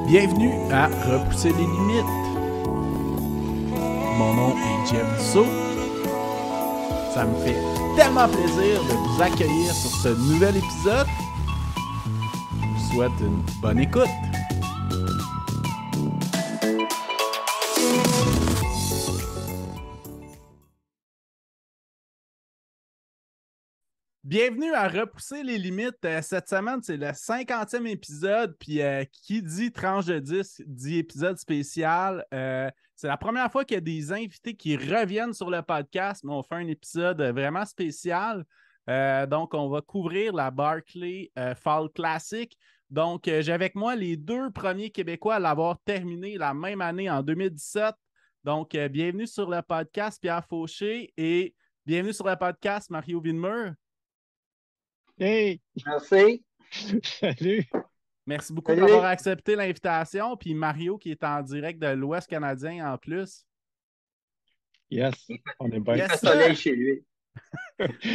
Bienvenue à Repousser les limites. Mon nom est Jeff Dussault. Ça me fait tellement plaisir de vous accueillir sur ce nouvel épisode. Je vous souhaite une bonne écoute. Bienvenue à Repousser les limites. Cette semaine, c'est le 50e épisode. Puis qui dit tranche de 10 dit épisode spécial. C'est la première fois qu'il y a des invités qui reviennent sur le podcast, mais on fait un épisode vraiment spécial. Donc, on va couvrir la Barclay Fall Classic. Donc, j'ai avec moi les deux premiers Québécois à l'avoir terminé la même année en 2017. Donc, bienvenue sur le podcast, Pierre Fauché, et bienvenue sur le podcast, Mario Villemur. Hey! Merci. Salut! Merci beaucoup d'avoir accepté l'invitation. Puis Mario qui est en direct de l'Ouest canadien en plus. Yes, on est bien. Il fait soleil chez lui.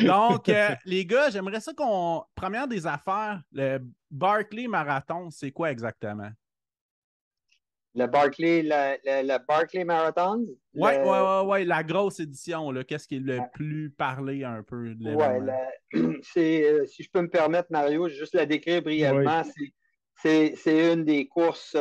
Donc, les gars, j'aimerais ça qu'on... Première des affaires, le Barclay Marathon, c'est quoi exactement? Le Barclay Marathon? Oui, la grosse édition, là. Qu'est-ce qui est le plus parlé un peu de l'événement? C'est, si je peux me permettre, Mario, juste la décrire brièvement, Oui. c'est une des courses,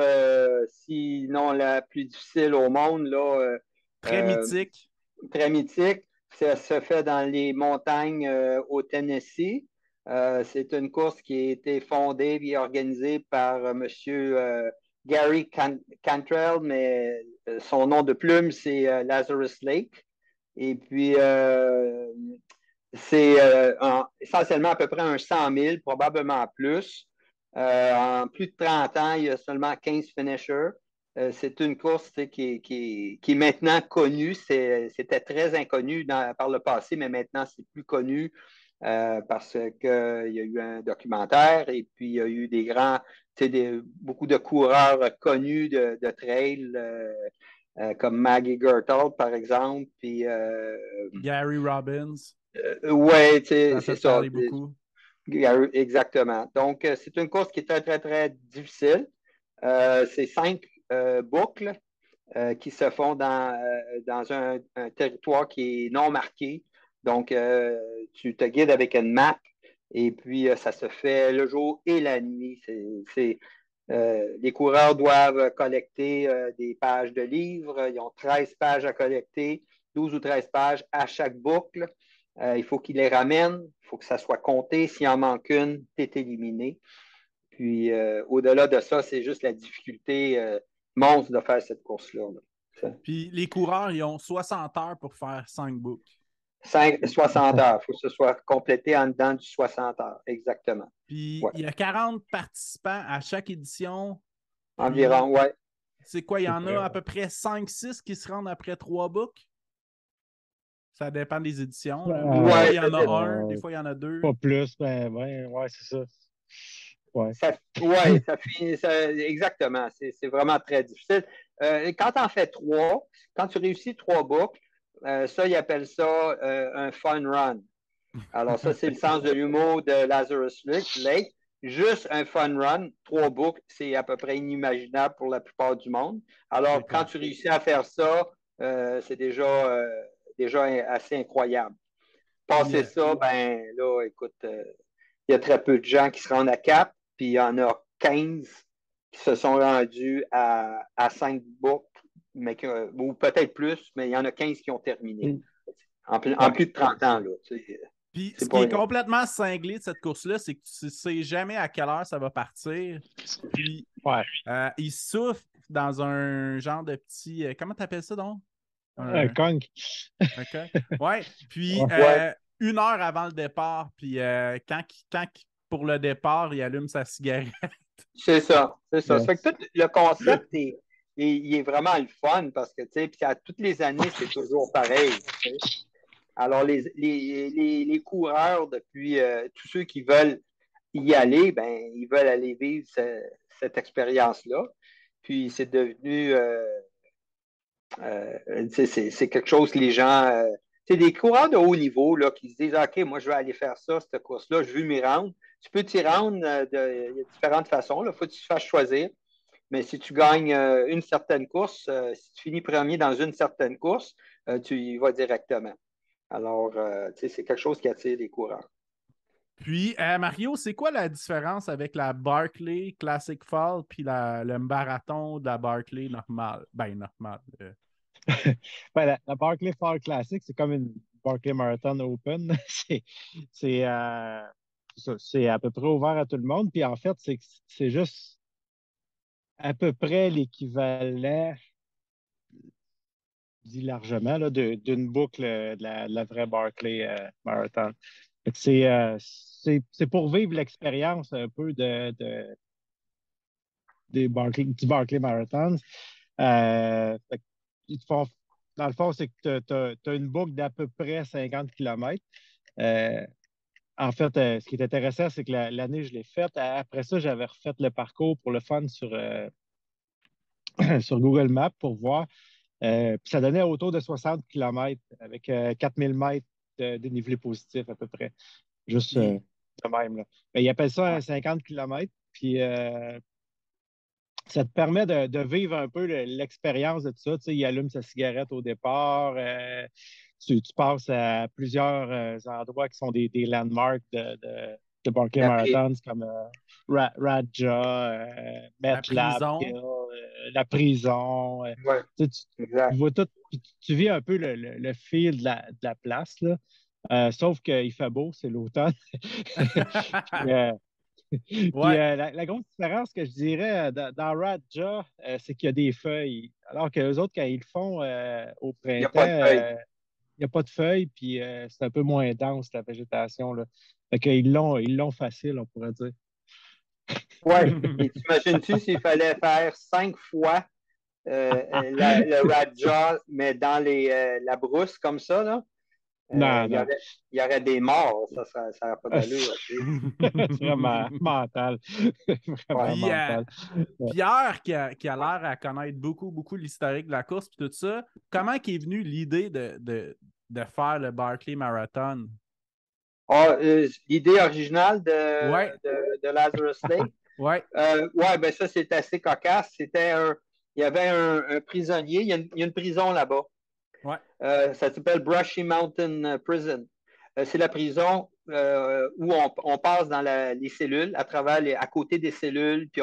sinon la plus difficile au monde, là. Très mythique. Très mythique. Ça se fait dans les montagnes au Tennessee. C'est une course qui a été fondée et organisée par monsieur Gary Cantrell, mais son nom de plume, c'est Lazarus Lake. Et puis, c'est essentiellement à peu près un 100 000, probablement plus. En plus de 30 ans, il y a seulement 15 finishers. C'est une course qui est maintenant connue. C'était très inconnu par le passé, mais maintenant, c'est plus connu parce qu'il y a eu un documentaire et puis il y a eu beaucoup de coureurs connus de trail, comme Maggie Gertler, par exemple. Puis, Gary Robbins. Oui, c'est ça. Beaucoup. Exactement. Donc, c'est une course qui est très, très, très difficile. C'est 5 boucles qui se font dans un territoire qui est non marqué. Donc, tu te guides avec une map et puis ça se fait le jour et la nuit. Les coureurs doivent collecter des pages de livres. Ils ont 13 pages à collecter, 12 ou 13 pages à chaque boucle. Il faut qu'ils les ramènent. Il faut que ça soit compté. S'il en manque une, tu es éliminé. Puis, au-delà de ça, c'est juste la difficulté monstre de faire cette course-là. Puis, les coureurs, ils ont 60 heures pour faire 5 boucles. 60 heures. Il faut que ce soit complété en dedans du 60 heures, exactement. Puis, il y a 40 participants à chaque édition. Environ, oui. C'est quoi? Il y en a à peu près 5-6 qui se rendent après 3 books? Ça dépend des éditions. Des fois, il y en a un, des fois, il y en a 2. Pas plus, ben, ouais, c'est ça. Ouais. Ça finit, exactement. C'est vraiment très difficile. Quand tu en fais 3, quand tu réussis 3 books, ça, ils appellent ça un fun run. Alors, ça, c'est le sens de l'humour de Lazarus Lake. Juste un fun run, 3 books, c'est à peu près inimaginable pour la plupart du monde. Alors, quand tu réussis à faire ça, c'est déjà assez incroyable. Passer ça, ben là, écoute, il y a très peu de gens qui se rendent à Cap, puis il y en a 15 qui se sont rendus à 5 books, ou peut-être plus, mais il y en a 15 qui ont terminé. En plus de 30 ans, là. Puis, ce qui est complètement cinglé de cette course-là, c'est que tu ne sais jamais à quelle heure ça va partir. Puis, il souffle dans un genre de petit... comment tu appelles ça, donc? Un conque. OK. Ouais. Puis, 1 heure avant le départ, puis quand pour le départ, il allume sa cigarette. C'est ça. Yes. Ça fait que tout le concept, il est vraiment le fun parce que, tu sais, puis à toutes les années, c'est toujours pareil. T'sais. Alors, les coureurs, depuis tous ceux qui veulent y aller, ben, ils veulent aller vivre cette expérience-là. Puis, c'est devenu... c'est quelque chose que les gens... c'est des coureurs de haut niveau là, qui se disent « OK, moi, je vais aller faire ça, cette course-là, je veux m'y rendre. » Tu peux t'y rendre, il y a différentes façons. Il faut que tu te fasses choisir. mais si tu gagnes une certaine course, si tu finis premier dans une certaine course, tu y vas directement. Alors, c'est quelque chose qui attire les coureurs. Puis, Mario, c'est quoi la différence avec la Barclay Classic Fall puis le marathon de la Barclay normale? Ben, normale. Ben, la Barclay Fall Classic, c'est comme une Barclay Marathon Open. C'est c'est à peu près ouvert à tout le monde. Puis en fait, c'est juste à peu près l'équivalent, dit largement, là, d'une boucle de la vraie Barclay Marathon. Fait que c'est pour vivre l'expérience un peu du Barclay Marathon. Fait ils te font, dans le fond, c'est que tu as une boucle d'à peu près 50 km. En fait, ce qui est intéressant, c'est que l'année, je l'ai faite. Après ça, j'avais refait le parcours pour le fun sur Google Maps pour voir. Puis ça donnait autour de 60 km avec 4000 mètres de dénivelé positif à peu près. Juste de même. Là. Mais ils appellent ça un 50 km. Puis ça te permet de vivre un peu l'expérience de tout ça. Tu sais, il allume sa cigarette au départ. Tu passes à plusieurs endroits qui sont des landmarks de Barclay Marathon, comme Raja, MetLab, la prison. Ouais, Tu, exact. tu vois tout, tu vis un peu le feel de la place. Là. Sauf qu'il fait beau, c'est l'automne. Puis, Ouais. la grosse différence que je dirais dans Raja, c'est qu'il y a des feuilles. Alors que les autres, quand ils le font au Il n'y a printemps, pas de feuilles. il n'y a pas de feuilles, puis c'est un peu moins dense, la végétation. Là. Fait qu'ils l'ont facile, on pourrait dire. Oui. Et t'imagines-tu s'il fallait faire 5 fois le Raja, mais dans la brousse comme ça, là? Non, non. Il y aurait des morts, ça n'aurait pas d'allure. C'est vraiment mental. Vraiment Puis mental. Pierre, qui a l'air à connaître beaucoup, beaucoup l'historique de la course et tout ça, comment est venue l'idée de faire le Barclay Marathon? Ah, l'idée originale Ouais, de Lazarus Lake, ouais, ouais, ben ça, c'est assez cocasse. Il y avait un prisonnier, il y a une prison là-bas. ouais. Ça s'appelle Brushy Mountain Prison. C'est la prison où on passe dans les cellules, à côté des cellules, puis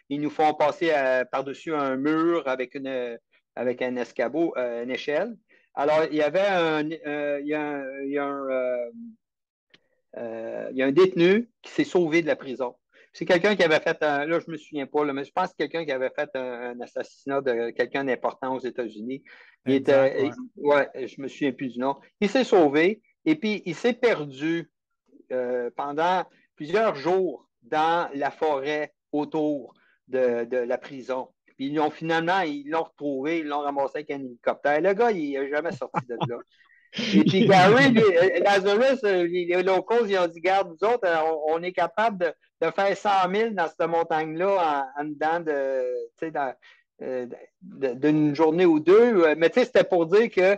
ils nous font passer par-dessus un mur avec un escabeau, une échelle. Alors, il y avait il y a un détenu qui s'est sauvé de la prison. C'est quelqu'un qui avait fait, là, je ne me souviens pas, là, mais je pense que quelqu'un qui avait fait un assassinat de quelqu'un d'important aux États-Unis. Exact, ouais. Ouais, je me souviens plus du nom. Il s'est sauvé et puis il s'est perdu pendant plusieurs jours dans la forêt autour de la prison. Puis ils l'ont retrouvé, ils l'ont ramassé avec un hélicoptère. Le gars, il n'est jamais sorti de là. Et puis Gary, Lazarus, les locals, ils ont dit, garde, nous autres, on est capable de faire 100 000 dans cette montagne-là en dedans d'une journée ou deux. Mais tu sais, c'était pour dire que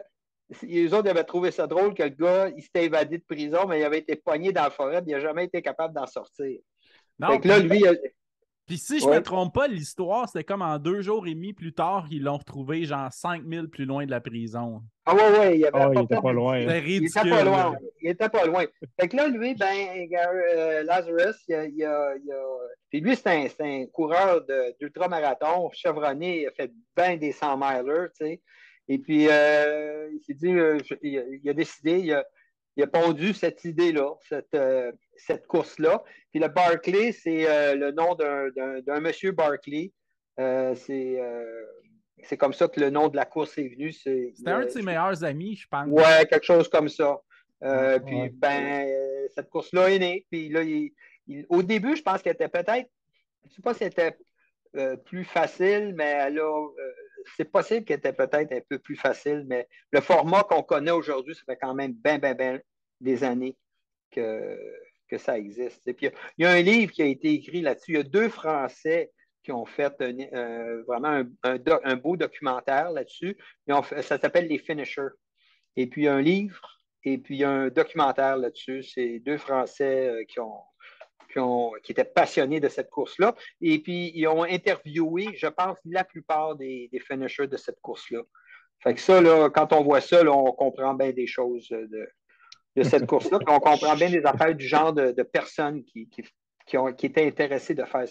les autres avaient trouvé ça drôle que le gars, il s'était évadé de prison, mais il avait été pogné dans la forêt, puis il n'a jamais été capable d'en sortir. Non, Fait que là, lui, puis si je ouais. me trompe pas, l'histoire, c'était comme en 2 jours et demi plus tard, ils l'ont retrouvé genre 5000 plus loin de la prison. Ah ouais, il avait Oh, il pas était fait pas loin. C'était Il était ridicule. pas loin. Là. Il était pas loin. Fait que là, lui, Lazarus, puis lui, c'est un coureur d'ultramarathon, chevronné, il a fait bien des 100 milers, tu sais. Et puis, il s'est dit, il a décidé, il a pondu cette idée-là, cette course-là. Puis le Barclay, c'est le nom d'un monsieur Barclay. C'est comme ça que le nom de la course est venu. C'était un de ses meilleurs amis, je pense. Ouais, quelque chose comme ça. Puis, Ouais. cette course-là est née. Puis là, au début, je pense qu'elle était peut-être, je ne sais pas si elle était plus facile, mais là, c'est possible qu'elle était peut-être un peu plus facile, mais le format qu'on connaît aujourd'hui, ça fait quand même bien des années que, que ça existe. Et puis, il y a un livre qui a été écrit là-dessus. Il y a 2 Français qui ont fait vraiment un beau documentaire là-dessus. Ça s'appelle Les Finishers. Et puis, il y a un livre et puis il y a un documentaire là-dessus. C'est 2 Français qui étaient passionnés de cette course-là. Et puis, ils ont interviewé, je pense, la plupart des finishers de cette course-là. Fait que ça, là, quand on voit ça, là, on comprend bien des choses de cette course-là. Puis on comprend bien des affaires du genre de personnes qui étaient intéressées de faire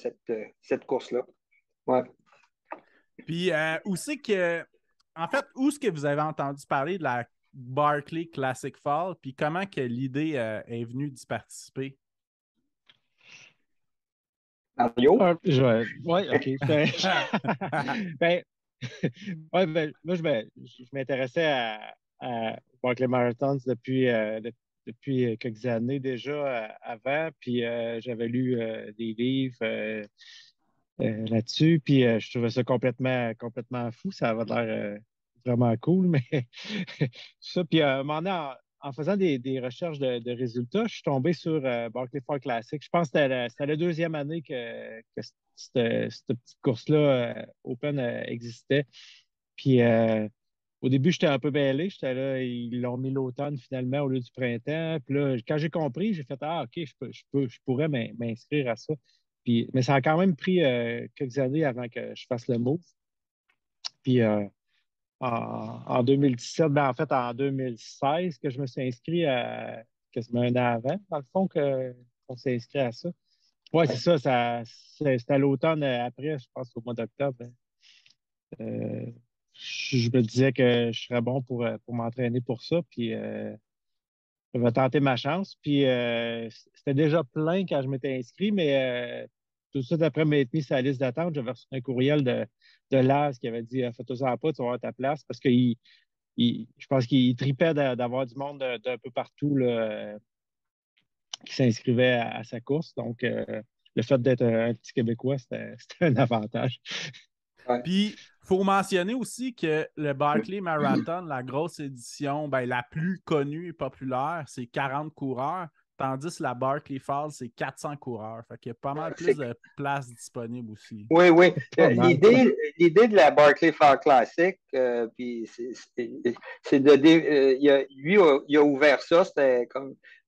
cette course-là. Ouais. Puis, où c'est que, en fait, où est-ce que vous avez entendu parler de la Barkley Classic Fall, puis comment que l'idée est venue d'y participer? Mario? Oui, OK. Ben, moi, je m'intéressais à Barkley Marathons depuis quelques années déjà avant, puis j'avais lu des livres là-dessus, puis je trouvais ça complètement fou. Ça avait l'air vraiment cool, mais ça, puis à un moment donné, en faisant des recherches de résultats, je suis tombé sur Barkley Fall Classic. Je pense que c'était la deuxième année que cette petite course-là, Open, existait. Puis au début, j'étais un peu mêlé. J'étais là, ils l'ont mis l'automne finalement au lieu du printemps. Puis là, quand j'ai compris, j'ai fait ah, OK, je pourrais m'inscrire à ça. Puis, mais ça a quand même pris quelques années avant que je fasse le move. Puis en 2017, ben, en fait, en 2016, que je me suis inscrit quasiment un an avant, dans le fond, qu'on s'est inscrit à ça. Oui, c'est ça, c'était à l'automne après, je pense au mois d'octobre. Euh, je me disais que je serais bon pour m'entraîner pour ça, puis je vais tenter ma chance. Puis c'était déjà plein quand je m'étais inscrit, mais tout de suite après m'être mis sur la liste d'attente, j'avais reçu un courriel de Laz qui avait dit fais-toi-en pas, tu vas avoir ta place, parce que je pense qu'il tripait d'avoir du monde d'un peu partout là, qui s'inscrivait à sa course. Donc, le fait d'être un petit Québécois, c'était un avantage. Ouais. Puis, il faut mentionner aussi que le Barkley Marathon, la grosse édition, ben, la plus connue et populaire, c'est 40 coureurs, tandis que la Barkley Fall, c'est 400 coureurs. Fait qu'il y a pas mal plus de places disponibles aussi. Oui, oui. Pas mal. L'idée de la Barkley Fall Classic, puis c'est il a ouvert ça,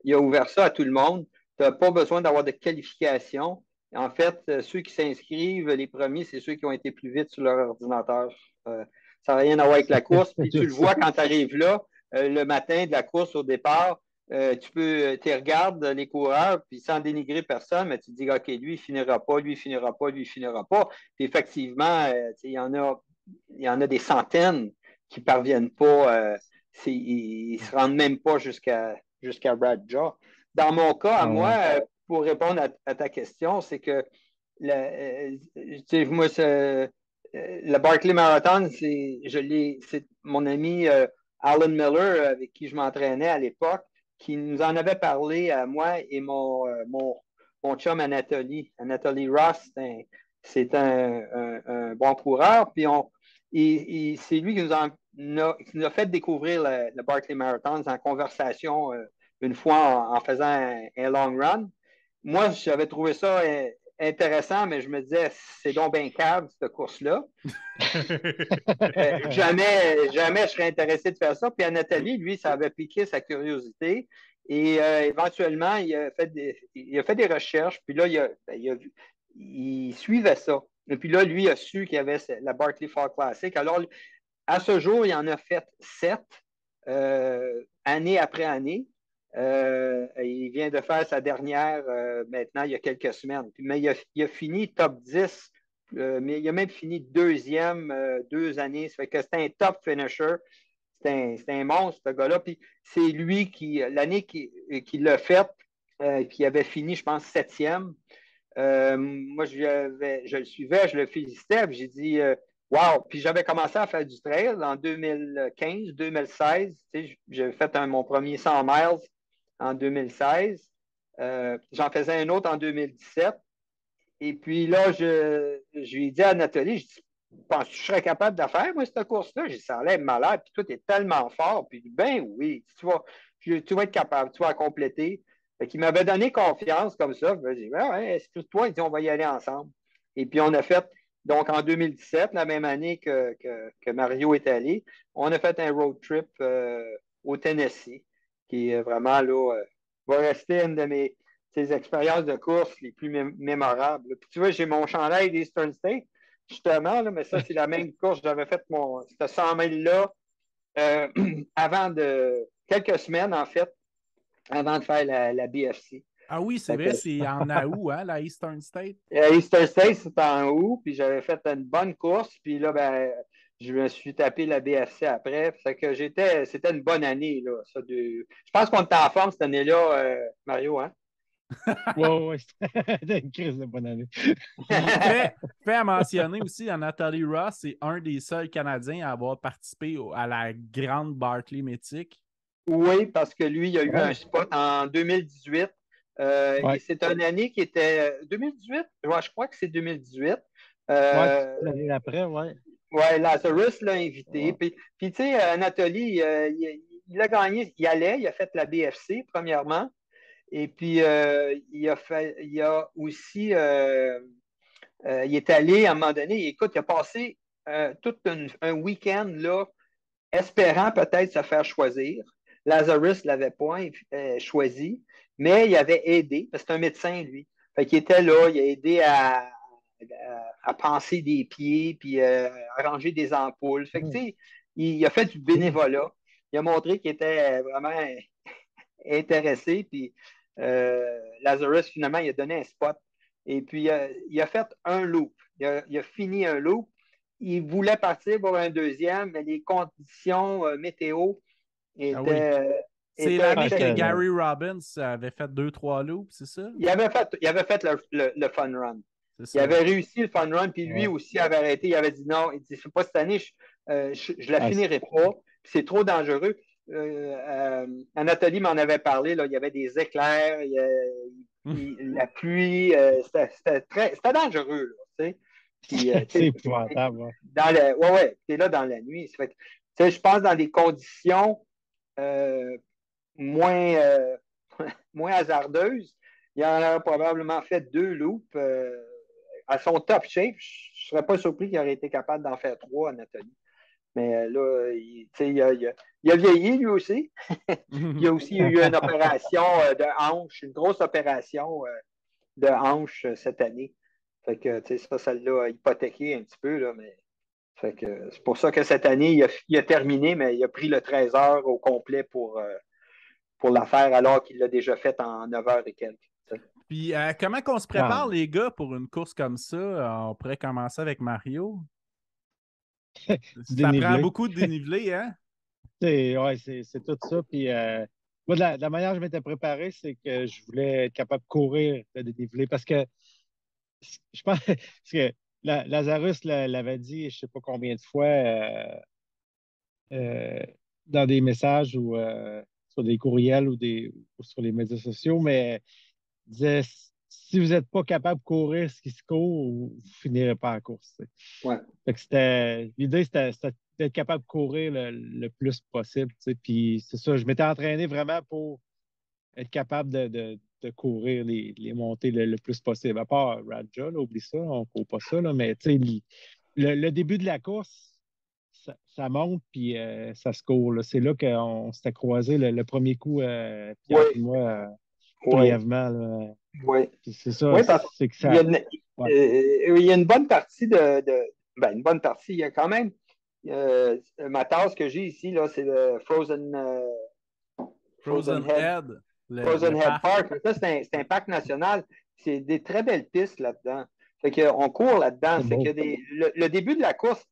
il a ouvert ça à tout le monde. Tu n'as pas besoin d'avoir de qualification. En fait, ceux qui s'inscrivent, les premiers, c'est ceux qui ont été plus vite sur leur ordinateur. Ça n'a rien à voir avec la course. Puis tu le vois quand tu arrives là, le matin de la course au départ. Tu regardes les coureurs, puis sans dénigrer personne, mais tu te dis, OK, lui, il finira pas, lui, il finira pas, lui, il finira pas. Puis effectivement, il y en a des centaines qui ne parviennent pas, ils ne se rendent même pas jusqu'à Radja. Dans mon cas, à moi, pour répondre à ta question, c'est que moi, le Barkley Marathon, c'est mon ami Alan Miller, avec qui je m'entraînais à l'époque, qui nous en avait parlé à moi et mon chum Anatoly. Anatoly Ross, c'est un bon coureur. Puis c'est lui qui nous a fait découvrir le Barkley Marathon en conversation une fois en faisant un long run. Moi, j'avais trouvé ça intéressant, mais je me disais, c'est donc bien cave, cette course-là. Jamais je serais intéressé de faire ça. Puis à Nathalie, lui, ça avait piqué sa curiosité. Et éventuellement, il a fait des recherches. Puis là, il suivait ça. Et puis là, lui a su qu'il y avait la Barkley Fall Classic. Alors, à ce jour, il en a fait 7, année après année. Il vient de faire sa dernière maintenant, il y a quelques semaines. Mais il a fini top 10, mais il a même fini deuxième 2 années. Ça fait que c'est un top finisher. C'est un monstre, ce gars-là. Puis c'est lui l'année qu'il l'a fait, qui avait fini, je pense, septième. Moi, je le suivais, je le félicitais. J'ai dit, wow! Puis j'avais commencé à faire du trail en 2015, 2016. J'avais fait mon premier 100 miles en 2016. J'en faisais un autre en 2017. Et puis là, je lui ai dit à Nathalie, je dis, penses-tu que je serais capable de faire, moi, cette course-là? J'ai dit, ça a l'air malade, puis tout est tellement fort. Puis, ben oui, tu vas être capable, tu vas compléter. Fait qu'il m'avait donné confiance comme ça. Je me dit, ouais, excuse-toi, il dit, on va y aller ensemble. Et puis, on a fait, donc en 2017, la même année que Mario est allé, on a fait un road trip au Tennessee, qui est vraiment là, va rester une de ses expériences de course les plus mémorables. Puis tu vois, j'ai mon chandail d'Eastern State, justement, là, mais ça, c'est la même course. J'avais fait ce 100 000-là avant quelques semaines, en fait, avant de faire la BFC. Ah oui, c'est vrai, c'est en août, hein, la Eastern State. Eastern State, c'était en août, puis j'avais fait une bonne course, puis là, ben, je me suis tapé la BFC après. Fait que c'était une bonne année, là. Je pense qu'on était en forme cette année-là, Mario, hein? Oui, c'était une crise de bonne année. Fait à mentionner aussi, Anatoly Ross, c'est un des seuls Canadiens à avoir participé à la grande Barclay Mythique. Oui, parce que lui, il a eu un spot en 2018. Et c'est une année qui était 2018? Ouais, je crois que c'est 2018. L'année d'après, oui. Oui, Lazarus l'a invité. Puis tu sais, Anatoly, il a gagné, il a fait la BFC, premièrement. Et puis, il a aussi, il est allé à un moment donné, écoute, il a passé tout un week-end là, espérant peut-être se faire choisir. Lazarus ne l'avait pas choisi, mais il avait aidé, parce que c'est un médecin, lui. Fait qu'il était là, il a aidé à panser des pieds, puis arranger des ampoules. Fait que, tu sais, il a fait du bénévolat. Il a montré qu'il était vraiment intéressé, puis Lazarus, finalement, il a donné un spot. Et puis, il a fait un loop. Il a fini un loop. Il voulait partir pour un deuxième, mais les conditions météo étaient. C'est l'année que Gary Robbins avait fait 2-3 loops, c'est ça? Il avait fait le fun run. Il avait réussi le fun run, puis lui aussi avait arrêté. Il avait dit non, il dit c'est pas cette année, je la finirai pas, c'est trop dangereux. Anatoly m'en avait parlé, là, il y avait des éclairs, la pluie, c'était dangereux. Là, c'est épouvantable. Oui, tu es là dans la nuit. Je pense dans des conditions moins hasardeuses, il en aurait probablement fait 2 loops à son top shape. Je ne serais pas surpris qu'il aurait été capable d'en faire 3, Anatoly. Mais là, il a vieilli lui aussi. Il a aussi eu une opération de hanche, une grosse opération de hanche cette année. Fait que ça l'a hypothéqué un petit peu, là, mais fait que c'est pour ça que cette année, il a terminé, mais il a pris le 13 heures au complet pour la faire alors qu'il l'a déjà fait en 9 heures et quelques. Puis comment qu'on se prépare, les gars, pour une course comme ça? On pourrait commencer avec Mario. Ça prend beaucoup de dénivelé, hein? C'est tout ça. Puis moi, de la manière dont je m'étais préparé, c'est que je voulais être capable de courir le dénivelé parce que je pense que Lazarus l'avait dit, je ne sais pas combien de fois, dans des messages ou sur des courriels ou sur les médias sociaux, mais il disait si vous n'êtes pas capable de courir ce qui se court, vous ne finirez pas la course. Ouais. L'idée, c'était d'être capable de courir le plus possible. Puis c'est ça, je m'étais entraîné vraiment pour être capable de courir les montées le plus possible. À part Radja, là, oublie ça, on ne court pas ça, là, mais le début de la course, ça monte puis ça se court. C'est là qu'on s'était croisé le premier coup, Pierre et moi, brièvement. Oui. C'est ça. Oui, c'est que ça. Il y a une bonne partie une bonne partie. Il y a quand même ma tasse que j'ai ici, là, c'est le Frozen Head. Frozen Head Park. Ça, c'est un parc national. C'est des très belles pistes là-dedans. Fait qu'on court là-dedans. Le début de la course,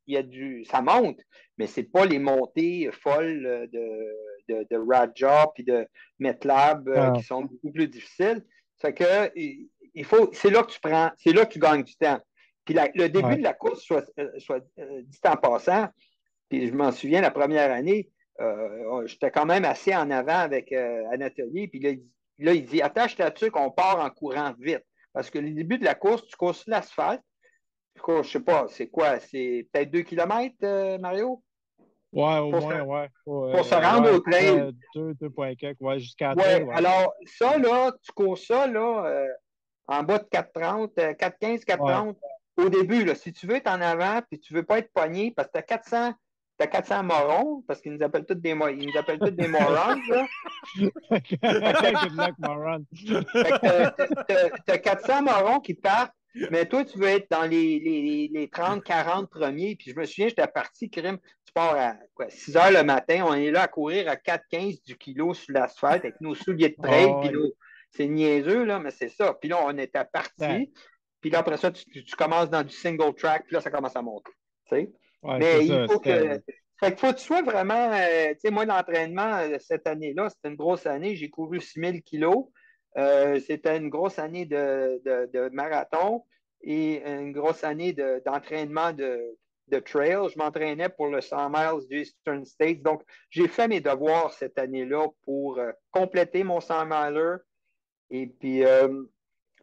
ça monte, mais c'est pas les montées folles de Radja puis de MetLab qui sont beaucoup plus difficiles. Fait que c'est là que c'est là que tu gagnes du temps. Puis le début de la course, soit dit en passant, puis je m'en souviens la première année, j'étais quand même assez en avant avec Anatoly, puis là, il dit attache ta tuque, on part en courant vite. Parce que le début de la course, tu cours sur l'asphalte. Je ne sais pas, c'est quoi? C'est peut-être 2 km, Mario? Oui, au moins, oui. Pour se rendre au trail. 2,4, jusqu'à trail. Oui, alors ça, là, tu cours ça, là, en bas de 4,30, 4,15, 4,30. Au début, là, si tu veux être en avant puis tu ne veux pas être pogné, parce que tu as t'as 400 morons, parce qu'ils nous appellent tous des, ils nous appellent tous des morons, là. Good luck, moron. Fait que t'as 400 morons qui partent, mais toi, tu veux être dans les 30, 40 premiers. Puis je me souviens, j'étais parti, crime, tu pars à 6 heures le matin, on est là à courir à 4,15 du kilo sur l'asphalte avec nos souliers de trail, puis c'est niaiseux, là, mais c'est ça. Puis là, on était parti, puis là, après ça, tu commences dans du single track, puis là, ça commence à monter. Tu sais? Ouais, mais il faut que. Fait qu'il faut que tu sois vraiment. Tu sais, moi, l'entraînement, cette année-là, c'était une grosse année. J'ai couru 6 000 kilos. C'était une grosse année de marathon et une grosse année d'entraînement de trail. Je m'entraînais pour le 100 miles du Eastern States. Donc, j'ai fait mes devoirs cette année-là pour compléter mon 100 miler. Et puis,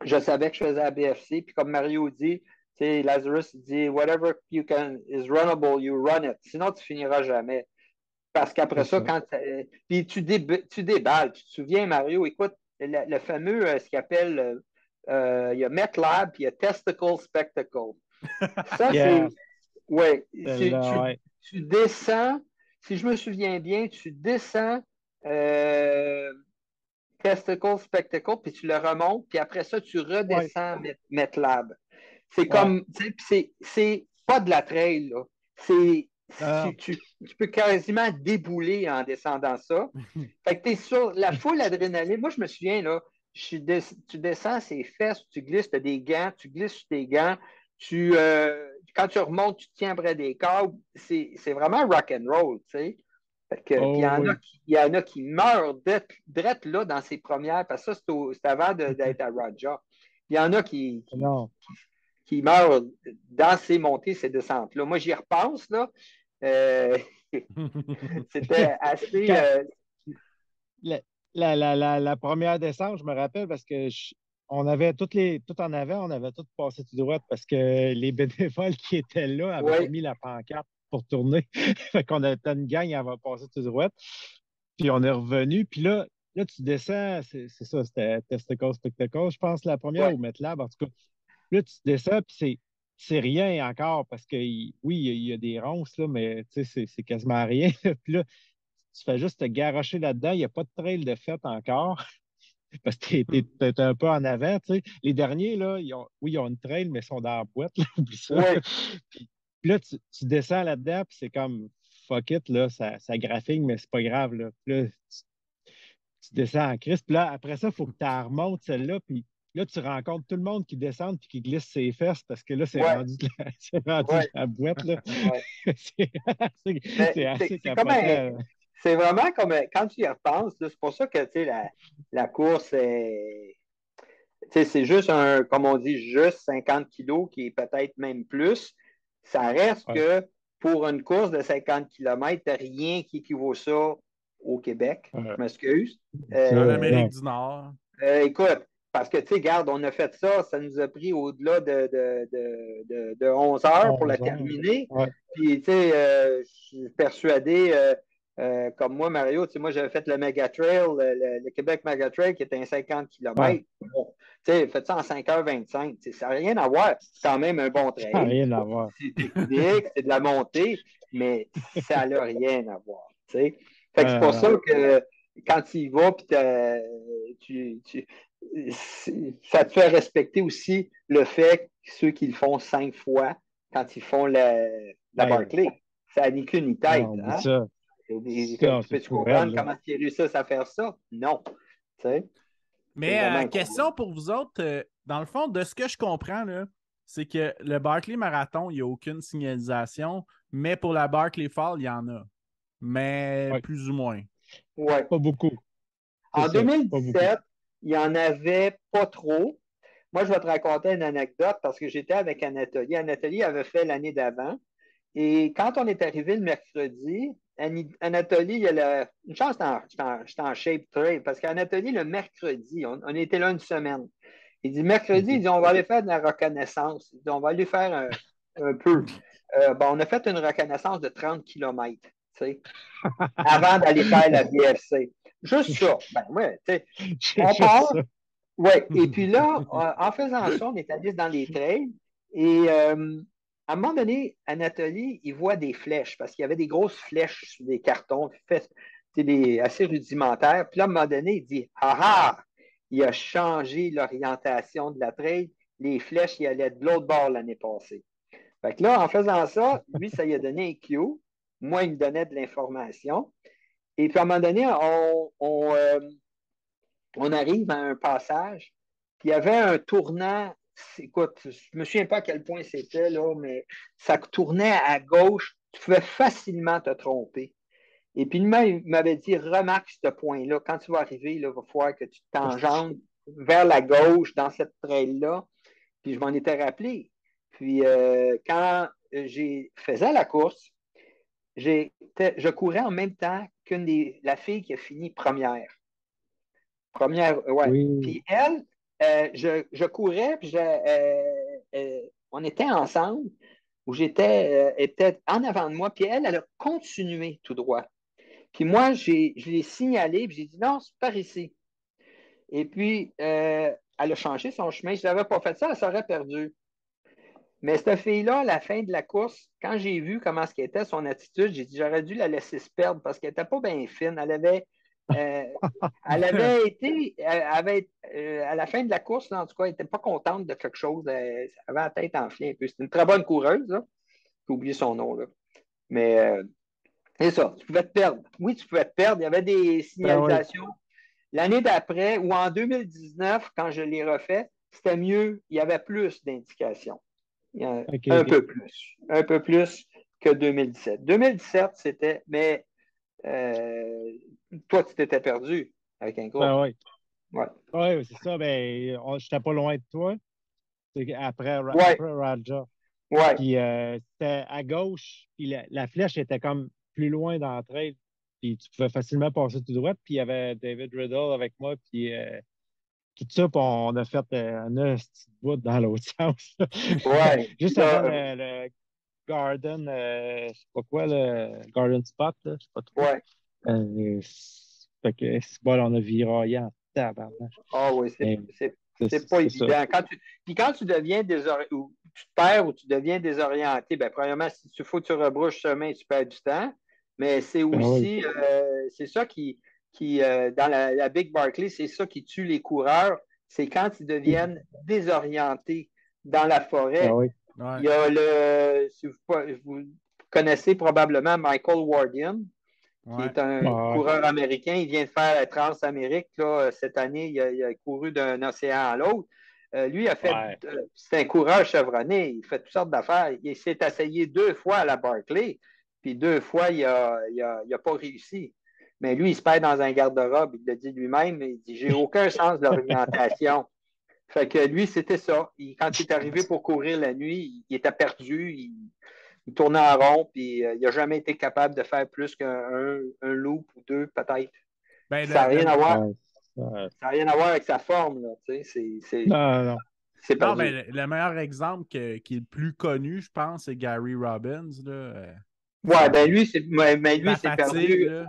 je savais que je faisais la BFC. Puis, comme Mario dit, Lazarus dit whatever you can is runnable, you run it. Sinon, tu finiras jamais. Parce qu'après ça, quand puis tu déballes. Tu te souviens, Mario, écoute, le fameux, ce qu'il appelle, il y a MetLab, puis il y a Testicle Spectacle. Ça, c'est. Ouais. Tu descends, si je me souviens bien, tu descends Testicle Spectacle, puis tu le remontes, puis après ça, tu redescends MetLab. C'est comme, c'est pas de la trail, là. Tu peux quasiment débouler en descendant ça. Fait que t'es sur la full adrénaline. Moi, je me souviens, là, tu descends ses fesses, tu glisses, tu as des gants, tu glisses sur tes gants, quand tu remontes, tu te tiens près des câbles. C'est vraiment rock and roll, tu sais. Il y en a qui meurent d'être là dans ses premières, parce que ça, c'est avant d'être à Raja. Il y en a qui meurent dans ces montées, ces descentes-là. Moi, j'y repense, là. C'était assez. La première descente, je me rappelle parce que on avait tout en avant, on avait tout passé tout droit parce que les bénévoles qui étaient là avaient mis la pancarte pour tourner. Fait qu'on avait une gang, elle va passer tout droit. Puis on est revenu. Puis là tu descends, c'est ça, c'était Testicle Spectacle, je pense, la première, ou MetLab, en tout cas. Là, tu descends, puis c'est rien encore, parce que oui, il y a des ronces, là, mais c'est quasiment rien. Puis là, tu fais juste te garrocher là-dedans. Il n'y a pas de trail de fête encore, parce que t'es un peu en avant. T'sais. Les derniers, là, ils ont une trail, mais ils sont dans la boîte. Là, oublie ça. Puis là, tu descends là-dedans, puis c'est comme fuck it, là, ça graphine, mais c'est pas grave. Là. Puis là, tu descends en crise. Puis là, après ça, il faut que tu la remontes celle-là, puis là, tu rencontres tout le monde qui descend et qui glisse ses fesses parce que là, c'est rendu de la boîte. Là. c'est assez capotant. C'est vraiment comme quand tu y repenses, c'est pour ça que la course c'est juste comme on dit, juste 50 kilos qui est peut-être même plus. Ça reste que pour une course de 50 km, tu n'as rien qui équivaut ça au Québec. Je m'excuse. En Amérique du Nord. Écoute, parce que, tu sais, regarde, on a fait ça nous a pris au-delà de 11 heures pour la terminer. Puis, tu sais, je suis persuadé, comme moi, Mario, tu sais, moi, j'avais fait le Mega Trail, le Québec Mega Trail, qui était un 50 km. Bon, tu sais, fait ça en 5h25. Ça n'a rien à voir. C'est quand même un bon trail. Ça n'a rien à voir. C'est technique, c'est de la montée, mais ça n'a rien à voir, tu sais. Fait que c'est pour ça que quand tu y vas, puis ça te fait respecter aussi le fait que ceux qui le font 5 fois quand ils font la Barclay. Ça n'est qu'une tête. Non, hein? Ça. Tu comprends comment ils réussissent à faire ça? Non. Mais question pour vous autres, dans le fond, de ce que je comprends, là, c'est que le Barclay Marathon, il n'y a aucune signalisation, mais pour la Barclay Fall, il y en a. Mais plus ou moins. Ouais. Pas beaucoup. En 2017, il n'y en avait pas trop. Moi, je vais te raconter une anecdote parce que j'étais avec Anatoly. Anatoly avait fait l'année d'avant. Et quand on est arrivé le mercredi, Anatoly, il a une chance, j'étais en shape trail parce qu'Anatoly, le mercredi, on était là une semaine. Il dit mercredi, il dit on va aller faire de la reconnaissance. Il dit on va aller faire un peu. On a fait une reconnaissance de 30 km avant d'aller faire la BFC. Juste ça. On part. Ouais. Et puis là, en faisant ça, on est allé dans les trails et à un moment donné, Anatoly, il voit des flèches parce qu'il y avait des grosses flèches sur des cartons assez rudimentaires. Puis là, à un moment donné, il dit ah ah, il a changé l'orientation de la trail. Les flèches, il allait de l'autre bord l'année passée. Fait que là, en faisant ça, lui, ça lui a donné un cue. Moi, il me donnait de l'information. Et puis, à un moment donné, on arrive à un passage, puis il y avait un tournant. Écoute, je ne me souviens pas à quel point c'était, là, mais ça tournait à gauche. Tu pouvais facilement te tromper. Et puis, il m'avait dit, remarque ce point-là. Quand tu vas arriver, là, il va falloir que tu tangentes vers la gauche dans cette trail-là. Puis, je m'en étais rappelé. Puis, quand j'ai faisais la course, je courais en même temps la fille qui a fini première. Première, ouais. Oui. Puis elle, je courais, puis on était ensemble, où était en avant de moi, puis elle a continué tout droit. Puis moi, je l'ai signalé, puis j'ai dit non, c'est par ici. Et puis, elle a changé son chemin. Si je n'avais pas fait ça, elle serait perdue. Mais cette fille-là, à la fin de la course, quand j'ai vu comment était son attitude, j'ai dit j'aurais dû la laisser se perdre parce qu'elle n'était pas bien fine. Elle avait été, à la fin de la course, là, en tout cas, elle n'était pas contente de quelque chose. Elle avait la tête enflée un peu. C'était une très bonne coureuse, là. J'ai oublié son nom, là. Mais c'est ça, tu pouvais te perdre. Oui, tu pouvais te perdre. Il y avait des signalisations. Ben oui. L'année d'après, ou en 2019, quand je l'ai refait, c'était mieux. Il y avait plus d'indications. Un peu plus. Un peu plus que 2017. 2017, c'était. Mais toi, tu t'étais perdu avec un groupe. Ben oui. Ouais. Oui, c'est ça. Ben, je n'étais pas loin de toi. Après Raja. Ouais. Puis c'était à gauche. Puis la flèche était comme plus loin dans le trail. Puis tu pouvais facilement passer tout droit. Puis il y avait David Riddle avec moi. Puis tout ça, puis on a fait un petit bout dans l'autre sens. Ouais. Juste avant le Garden, je sais pas quoi, le Garden Spot, là, je sais pas trop. Ouais. Fait que c'est bon, on a viraillé en tabarnak. Ah oui, c'est pas évident. Puis quand tu deviens désorienté, ou tu te perds ou tu deviens désorienté, bien, premièrement, si il faut que tu rebrousses chemin, tu perds du temps. Mais c'est aussi, c'est ça qui dans la Big Barkley, c'est ça qui tue les coureurs. C'est quand ils deviennent désorientés dans la forêt. Oui. Il y a si vous connaissez probablement Michael Wardian, qui est un coureur américain. Il vient de faire la Transamérique là, cette année. Il a couru d'un océan à l'autre. Lui, il a fait. C'est un coureur chevronné. Il fait toutes sortes d'affaires. Il s'est essayé 2 fois à la Barclay, puis 2 fois, il n'a pas réussi. Mais lui, il se perd dans un garde-robe. Il le dit lui-même. Il dit j'ai aucun sens de l'orientation. Fait que lui, c'était ça. Quand il est arrivé pour courir la nuit, il était perdu. Il tournait en rond, puis il n'a jamais été capable de faire plus qu'un loop ou 2, peut-être. Ben, ça n'a rien à voir. Ça n'a rien à voir avec sa forme, là. Non. C'est perdu. Non, mais le meilleur exemple qui est le plus connu, je pense, c'est Gary Robbins. Là. Ouais, ben lui, c'est perdu. Là.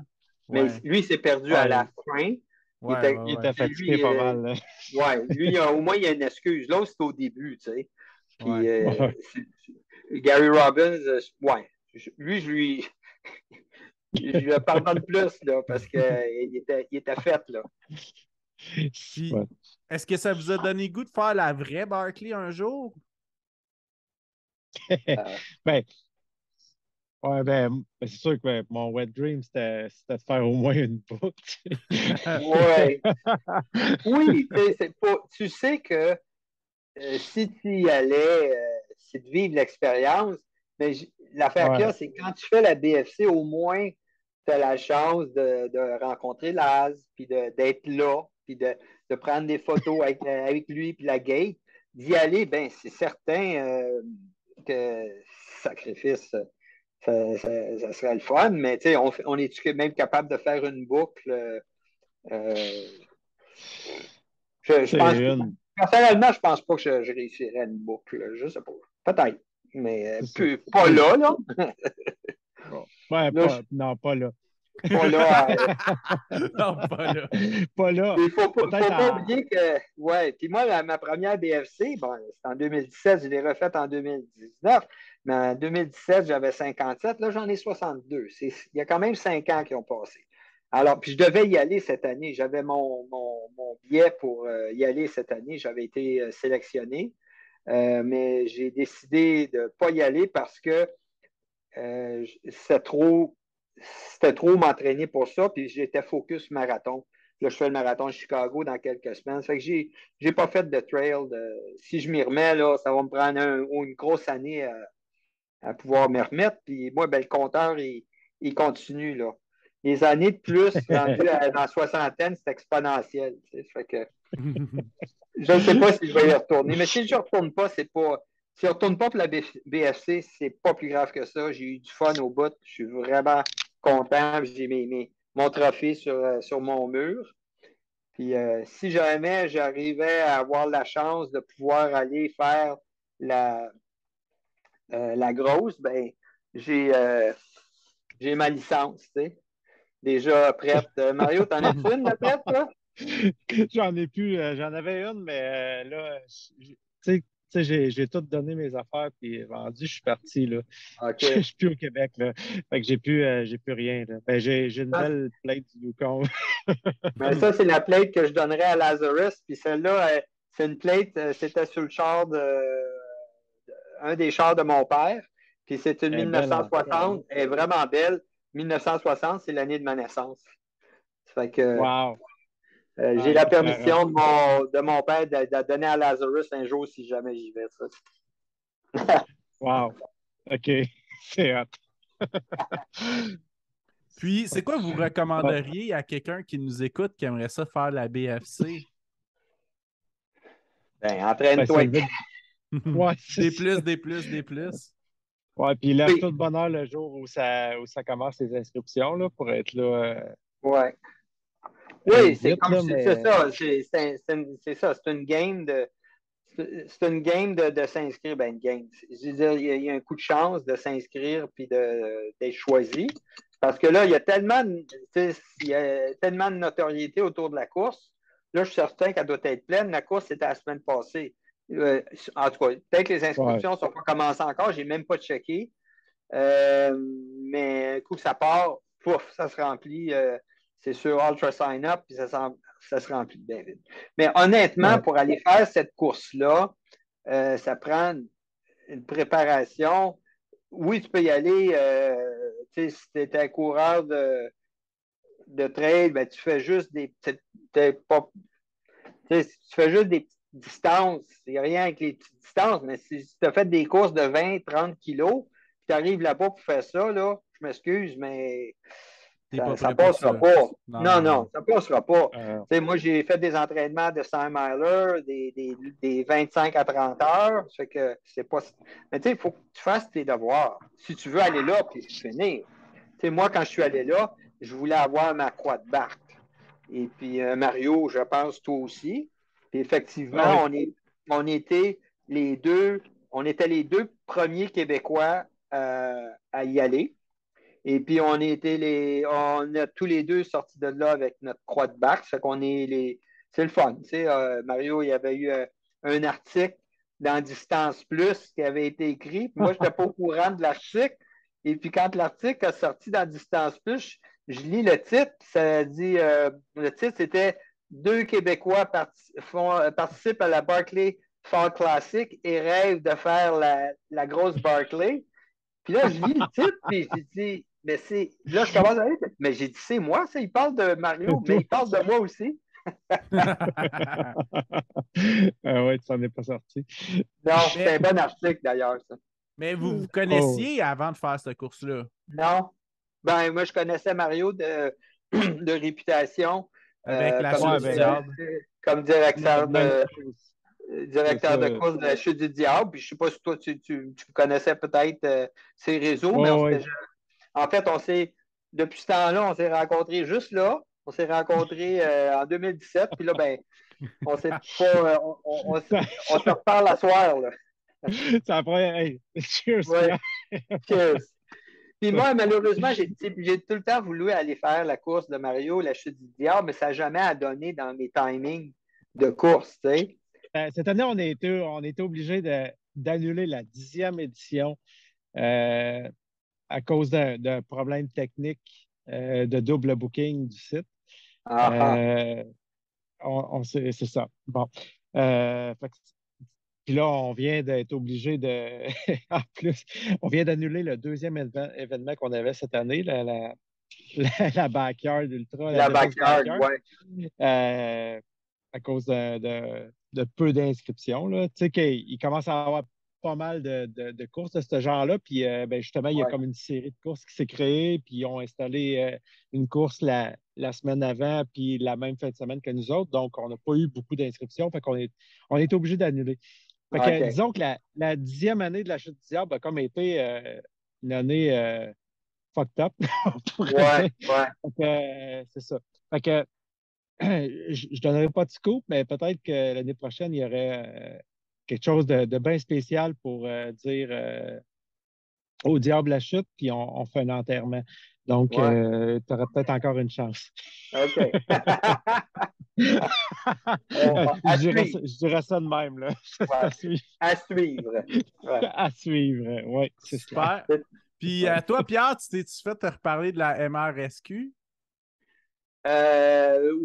Mais lui, c'est perdu à la fin. Il était fatigué pas mal. Là. Ouais, lui, au moins, il y a une excuse. L'autre, c'est au début, tu sais. Puis, Gary Robbins, lui, je lui pardonne plus, là, parce qu'il était fait, là. Puis, est-ce que ça vous a donné goût de faire la vraie Barkley un jour? C'est sûr que mon wet dream, c'était de faire au moins une boucle. Ouais. Oui, tu sais que si tu y allais, c'est de vivre l'expérience. Mais l'affaire qu'il y a, c'est que quand tu fais la BFC, au moins, tu as la chance de rencontrer Laz, puis d'être là, puis de prendre des photos avec lui, puis la gate. D'y aller, ben c'est certain que sacrifice, ça serait le fun, mais tu sais, on est même capable de faire une boucle. Je pense personnellement, je pense pas que je réussirais une boucle. Je sais pas. Peut-être. Mais pas là, là. Non, pas là. Pas là. Non, pas là. Pas là. Il faut Peut-être pas oublier que, ouais, puis moi, ma première BFC, bon, c'est en 2017, je l'ai refaite en 2019, mais en 2017, j'avais 57, là, j'en ai 62. Il y a quand même 5 ans qui ont passé. Alors, puis je devais y aller cette année. J'avais mon billet pour y aller cette année. J'avais été sélectionné, mais j'ai décidé de ne pas y aller parce que c'était trop m'entraîner pour ça, puis j'étais focus marathon. Là, je fais le marathon de Chicago dans quelques semaines. Ça fait que j'ai pas fait de trail. Si je m'y remets, là, ça va me prendre une grosse année à pouvoir me remettre. Puis moi, ben, le compteur, il continue, là. Les années de plus, rendues dans la soixantaine, c'est exponentiel. Tu sais. Fait que je ne sais pas si je vais y retourner. Mais si je ne retourne pas, c'est pas. Si je ne retourne pas pour la BFC, c'est pas plus grave que ça. J'ai eu du fun au bout. Je suis vraiment content. J'ai mon trophée sur mon mur. Puis si jamais j'arrivais à avoir la chance de pouvoir aller faire la grosse, ben j'ai ma licence, tu sais, déjà prête. Mario, t'en as-tu une de prête, toi? J'en ai plus. J'en avais une, mais là, tu sais, j'ai tout donné mes affaires, puis vendu, je suis parti, là. Je OK. suis plus au Québec, là. Fait que j'ai plus rien, là. Ben, j'ai une belle plate du Yukon. Mais ça, c'est la plate que je donnerais à Lazarus. Puis celle-là, c'est une plate, c'était sur le char un des chars de mon père. Puis c'est une Elle est belle, hein. 1960. Elle est vraiment belle. 1960, c'est l'année de ma naissance. Ça fait que Wow. j'ai Ah, la écœurant. permission de mon père de donner à Lazarus un jour si jamais j'y vais. Ça. Wow. OK. C'est hot. Puis, c'est quoi vous recommanderiez à quelqu'un qui nous écoute qui aimerait ça faire la BFC? Ben, Ben, c'est entraîne-toi. le Ouais, c'est Des ça. plus, des plus, des plus. Ouais, puis Oui, lève-toi de bonne heure le jour où ça commence les inscriptions, là, pour être là, ouais. être Oui, c'est vite, comme là, c'est mais ça. C'est ça. C'est une game de s'inscrire. Ben, une game. Je veux dire, il y a un coup de chance de s'inscrire puis d'être choisi. Parce que là, il y a tellement de notoriété autour de la course. Là, je suis certain qu'elle doit être pleine. La course, c'était la semaine passée. En tout cas, peut-être que les ouais. inscriptions ne sont pas commencées encore. Je n'ai même pas checké. Euh, mais un coup que ça part, pouf, ça se remplit. C'est sur Ultra Sign Up, puis ça se remplit bien vite. Mais honnêtement, Ouais. pour aller faire cette course-là, ça prend une préparation. Oui, tu peux y aller. Si tu es un coureur de trail, ben, tu fais juste pas, tu fais juste des petites distances. Il n'y a rien avec les petites distances, mais si tu as fait des courses de 20, 30 kilos, tu arrives là-bas pour faire ça, là, je m'excuse, mais T'es ça pas ne prêt pour passera ça. pas. Non, Non, non, non, non. ça ne passera pas. Euh, Moi, j'ai fait des entraînements de 100 miler, des 25 à 30 heures. Ça fait que c'est pas. Mais il faut que tu fasses tes devoirs. Si tu veux aller là puis finir. Moi, quand je suis allé là, je voulais avoir ma croix de Bart. Et puis, Mario, je pense, toi aussi. Puis, ah effectivement, oui. les deux, on était les deux premiers Québécois à y aller. Et puis, on a tous les deux sorti de là avec notre croix de bac. Ça fait qu'on est c'est le fun. Mario, il y avait eu un article dans Distance Plus qui avait été écrit. Puis moi, je n'étais pas au courant de l'article. Et puis, quand l'article a sorti dans Distance Plus, je lis le titre. Ça dit, le titre, c'était Deux Québécois participent à la Barclay Fall Classic et rêvent de faire la grosse Barclay. Puis là, je lis le titre, puis j'ai dit, mais c'est. Là, je commence à lire, mais j'ai dit, c'est moi, ça. Il parle de Mario, mais Toi. il parle de moi aussi. Ah ouais, tu n'en es pas sorti. Non, c'est Mais, un bon article d'ailleurs, ça. mais vous Oh, connaissiez avant de faire cette course-là? Non. Ben, moi, je connaissais Mario de réputation Avec la chute ouais, du ben, diable? comme même chose. C'est directeur de ça. course de la chute du diable. Puis je ne sais pas si toi, tu connaissais peut-être ses réseaux, mais Ouais, ouais. en fait, depuis ce temps-là, on s'est rencontrés juste là. On s'est rencontrés en 2017. Puis là, ben, on s'est pas. Ça, On se reparle la soir, là. ça après, hey, cheers, Ouais. Pierre. Cheers. Puis moi, malheureusement, j'ai tout le temps voulu aller faire la course de Mario, la chute du diable, mais ça n'a jamais donné dans mes timings de course, tu sais. Cette année, on était obligé d'annuler la 10e édition à cause d'un problème technique de double booking du site. Ah, ah. C'est ça. Bon. Puis là, on vient d'être obligé de. En plus, on vient d'annuler le deuxième événement qu'on avait cette année, la Backyard Ultra, La Devil's backyard, Backyard, ouais. à cause de peu d'inscriptions. Tu sais qu'il commence à avoir pas mal de courses de ce genre-là. Puis ben, justement, il y a Ouais. comme une série de courses qui s'est créée. Puis ils ont installé une course la semaine avant, puis la même fin de semaine que nous autres. Donc, on n'a pas eu beaucoup d'inscriptions. Fait qu'on on est obligé d'annuler. Fait que, OK. disons que la 10e année de la chute du diable a comme été une année fucked up, on pourrait Ouais, dire. ouais. Fait que, c'est ça. Fait que je ne donnerai pas de scoop, mais peut-être que l'année prochaine, il y aurait quelque chose de bien spécial pour dire au diable la chute, puis on fait un enterrement. Donc, tu Ouais. aurais peut-être encore une chance. OK. À suivre. Je dirais ça de même, là. Ouais. À suivre. À suivre. Ouais. À suivre, oui, c'est ça. Super. Puis toi, Pierre, tu t'es-tu fait te reparler de la MRSQ?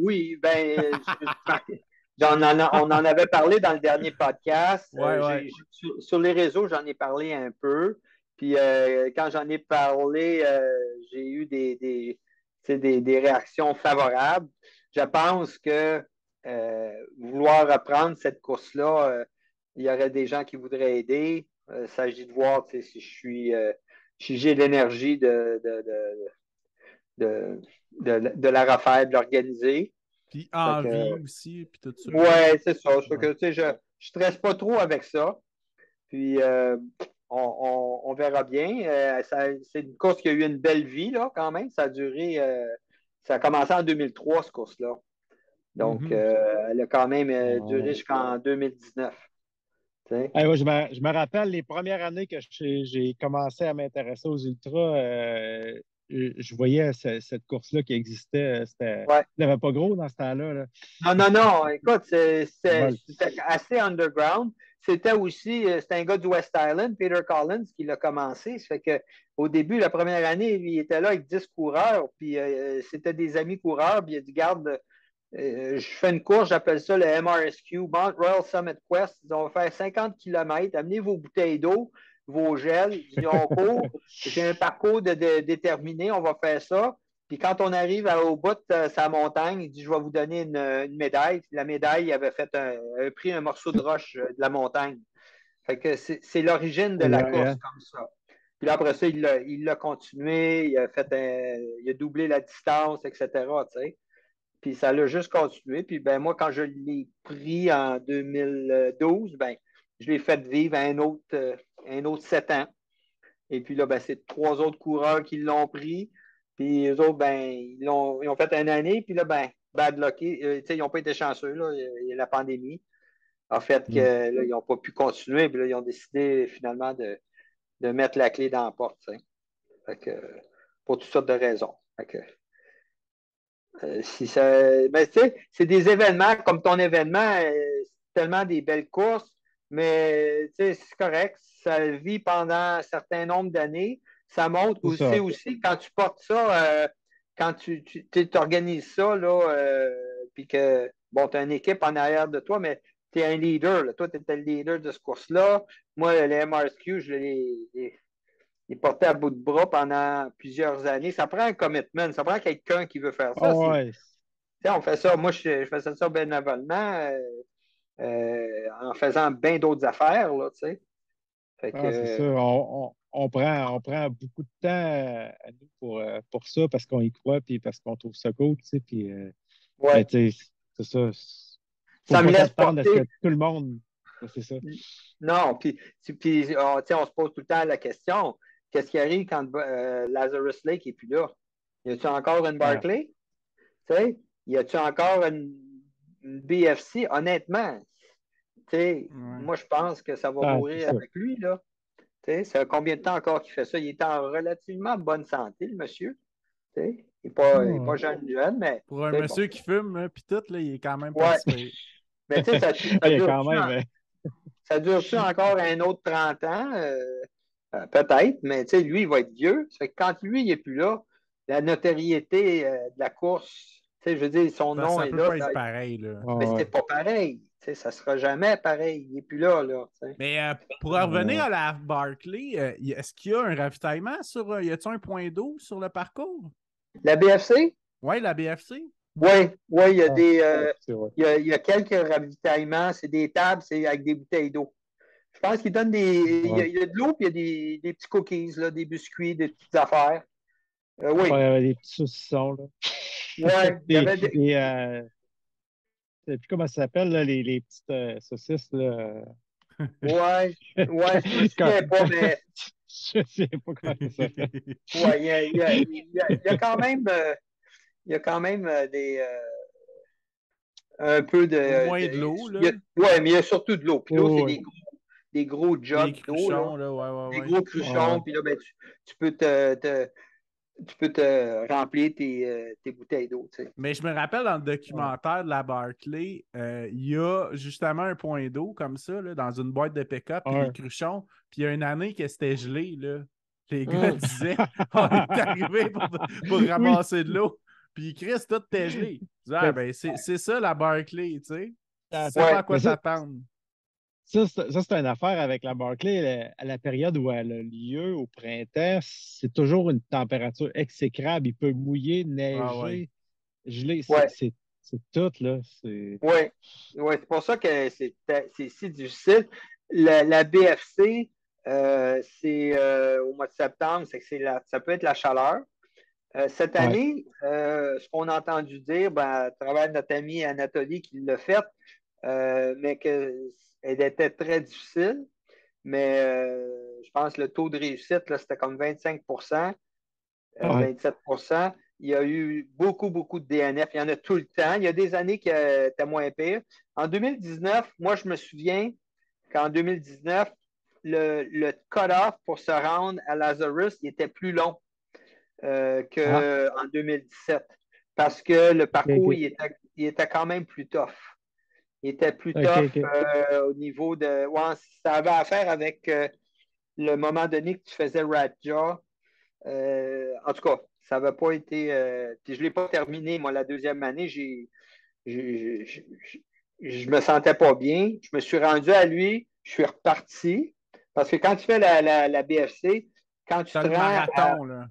Oui, ben, on en avait parlé dans le dernier podcast. Ouais. Sur les réseaux, j'en ai parlé un peu. Puis quand j'en ai parlé, j'ai eu des réactions favorables. Je pense que vouloir reprendre cette course-là, il y aurait des gens qui voudraient aider. Il s'agit de voir si si j'ai l'énergie de, de la refaire, de l'organiser. Puis Fait que, envie aussi, puis tout ça. ouais, c'est ça. Ouais. Que, je ne stresse pas trop avec ça. Puis, on verra bien. C'est une course qui a eu une belle vie, là, quand même. Ça a duré, ça a commencé en 2003, cette course-là. Donc, elle a quand même duré jusqu'en 2019. Hey, ouais, je me rappelle les premières années que j'ai commencé à m'intéresser aux ultras, je voyais cette course-là qui existait. Ouais. Il n'y avait pas gros dans ce temps-là. Là. Non. Écoute, Vol. c'était assez underground. C'était un gars du West Island, Peter Collins, qui l'a commencé. Ça fait que, au début, la première année, il était là avec 10 coureurs, puis c'était des amis coureurs, puis il a dit, garde, je fais une course, j'appelle ça le MRSQ, Mount Royal Summit Quest. On va faire 50 km, amenez vos bouteilles d'eau, vos gels, on court, j'ai un parcours déterminé, on va faire ça. Puis quand on arrive au bout de sa montagne, il dit, je vais vous donner une médaille. Puis la médaille, il avait pris un morceau de roche de la montagne. Fait que c'est l'origine de la course comme ça. Puis là, après ça, il l'a continué, il a doublé la distance, etc. T'sais. Puis ça l'a juste continué. Puis ben moi, quand je l'ai pris en 2012, ben, je l'ai fait vivre un autre 7 ans. Et puis là, ben, c'est 3 autres coureurs qui l'ont pris. Puis eux autres, ben, ils ont fait une année. Puis là, ben, bad luck. Ils n'ont pas été chanceux. Là. Il y a la pandémie a fait que là, ils n'ont pas pu continuer. Puis là, ils ont décidé finalement de mettre la clé dans la porte. Fait que, pour toutes sortes de raisons. Fait que, si ça, ben, c'est des événements comme ton événement, c'est tellement des belles courses, mais c'est correct. Ça vit pendant un certain nombre d'années. Ça montre aussi quand tu portes ça, quand tu organises ça, là, puis que, bon, tu as une équipe en arrière de toi, mais tu es un leader. Là. Toi, tu étais le leader de ce course-là. Moi, le MRSQ, je l'ai porté à bout de bras pendant plusieurs années. Ça prend un commitment. Ça prend quelqu'un qui veut faire ça. Oh, ouais. On fait ça. Moi, je faisais ça bénévolement en faisant bien d'autres affaires. Là, fait que, C'est ça. On prend beaucoup de temps à nous pour ça parce qu'on y croit puis parce qu'on trouve ça cool. Puis, ouais. c'est ça. Faut Ça me pas laisse s'attendre à ce que porter. tout le monde. C'est ça. Non, puis on se pose tout le temps la question, qu'est-ce qui arrive quand Lazarus Lake n'est plus là? Y a-tu encore une Barclay? Y a-tu encore une BFC? Honnêtement, moi, je pense que ça va mourir avec lui, là. Ça fait combien de temps encore qu'il fait ça? Il est en relativement bonne santé, le monsieur. Il n'est pas jeune, mais Pour un bon. monsieur qui fume, puis tout, là, il est quand même Ouais. participé. Mais tu sais, ça Il y a dure quand même. ça dure-tu encore un autre 30 ans? Peut-être, mais tu sais, lui, il va être vieux. Ça fait que quand lui, il n'est plus là, la notoriété de la course, tu sais, je veux dire, son nom Ça est peut là. pas être pareil, là. Mais c'est pas pareil. Tu sais, ça ne sera jamais pareil. Il n'est plus là, là. Tu sais. Mais pour revenir à la Barclay, est-ce qu'il y a un ravitaillement sur. Y a-t-il un point d'eau sur le parcours? La BFC? Oui, la BFC. Oui, il y a il y a quelques ravitaillements. C'est des tables, c'est avec des bouteilles d'eau. Je pense qu'ils donnent il y a de l'eau, puis il y a des petits cookies, là, des biscuits, des petites affaires. Oui. il y avait des petits saucissons. Là. Ouais, il y avait des. Je sais plus comment ça s'appelle, là, les petites saucisses. Là. Ouais, je me souviens pas, mais. Je sais pas comment ça s'appelle. Ouais, il y a quand même, des. Un peu de. Au moins de l'eau, là. Oui, mais il y a surtout de l'eau. Puis l'eau, c'est des gros jugs des cruchons, d'eau. Là. Des gros cruchons, puis là, ben, tu peux te remplir tes bouteilles d'eau. Tu sais. Mais je me rappelle dans le documentaire de la Barclay, il y a justement un point d'eau comme ça, là, dans une boîte de pick-up, puis des cruchons. Puis il y a une année que c'était gelé, là. Les gars disaient on est arrivé pour ramasser de l'eau. Puis Chris, tout était gelé. Ben, c'est ça la Barclay, tu sais. Tu sais pas à quoi t'attendre. Ça, c'est une affaire avec la Barclay. À la période où elle a lieu, au printemps, c'est toujours une température exécrable. Il peut mouiller, neiger, geler. C'est tout, là. Oui, c'est pour ça que c'est si difficile. La BFC, c'est au mois de septembre, ça peut être la chaleur. Cette année, ce qu'on a entendu dire, à travers notre ami Anatolie qui l'a fait, mais qu'elle était très difficile. Mais je pense que le taux de réussite, là, c'était comme 25 27 Il y a eu beaucoup, beaucoup de DNF. Il y en a tout le temps. Il y a des années qui étaient moins pires. En 2019, moi, je me souviens qu'en 2019, le cut-off pour se rendre à Lazarus, il était plus long qu'en 2017 parce que le parcours, il était quand même plus tough. Il était plus tough au niveau de. Ouais, ça avait à faire avec le moment donné que tu faisais Radja. En tout cas, ça n'avait pas été. Puis je ne l'ai pas terminé, moi, la deuxième année. Je me sentais pas bien. Je me suis rendu à lui, je suis reparti. Parce que quand tu fais la BFC, quand tu te rends. Marathon, là.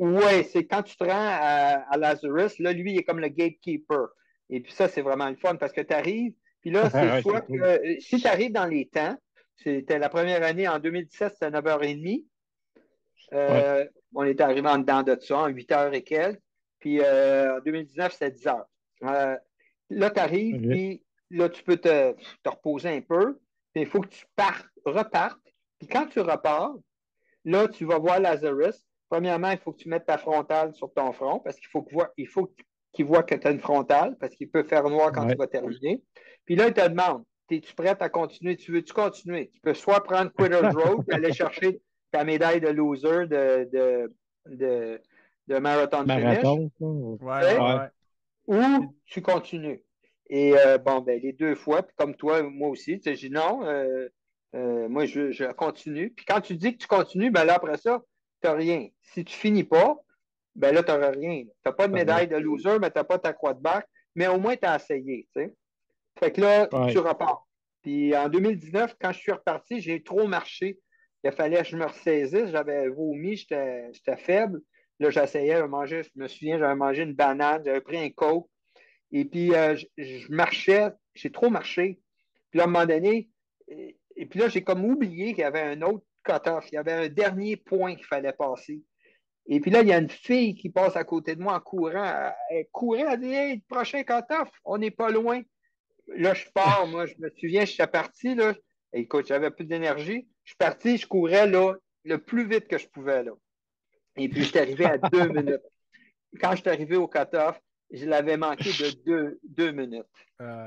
Oui, c'est quand tu te rends à Lazarus, là, lui, il est comme le gatekeeper. Et puis ça, c'est vraiment le fun parce que tu arrives, puis là, c'est soit que si tu arrives dans les temps, c'était la première année en 2017, c'était 9h30. On était arrivé en dedans de ça, en 8h et quelques. Puis en 2019, c'était 10h. Là, tu arrives, puis là, tu peux te reposer un peu. Puis il faut que tu repartes. Puis quand tu repars, là, tu vas voir Lazarus. Premièrement, il faut que tu mettes ta frontale sur ton front parce qu'il faut qu'il voit que tu as une frontale parce qu'il peut faire noir quand tu vas terminer. Puis là, il te demande, es-tu prête à continuer? Veux-tu continuer? Tu peux soit prendre Quitter's Road et aller chercher ta médaille de loser de marathon finish. Ou tu continues. Et les deux fois, puis comme toi, moi aussi, tu sais, j'ai dit non, moi, je continue. Puis quand tu dis que tu continues, ben là, après ça, tu n'as rien. Si tu ne finis pas, ben là, tu n'auras rien. Tu n'as pas de médaille de loser, mais tu n'as pas ta croix de bac, mais au moins, tu as essayé. Tu sais. Fait que là, tu repars. Puis en 2019, quand je suis reparti, j'ai trop marché. Il fallait que je me ressaisisse. J'avais vomi, j'étais faible. Là, j'essayais de manger. Je me souviens, j'avais mangé une banane, j'avais pris un Coke. Et puis, je marchais, j'ai trop marché. Puis là, à un moment donné, et puis là, j'ai comme oublié qu'il y avait un autre cut-off. Il y avait un dernier point qu'il fallait passer. Et puis là, il y a une fille qui passe à côté de moi en courant. Elle courait, elle dit hey, prochain cut-off, on n'est pas loin. Là, je pars, moi, je me souviens, je suis parti, là. Écoute, j'avais plus d'énergie. Je suis parti, je courais là, le plus vite que je pouvais. Là. Et puis, je suis arrivé à 2 minutes. Quand je suis arrivé au cut-off, je l'avais manqué de 2 minutes.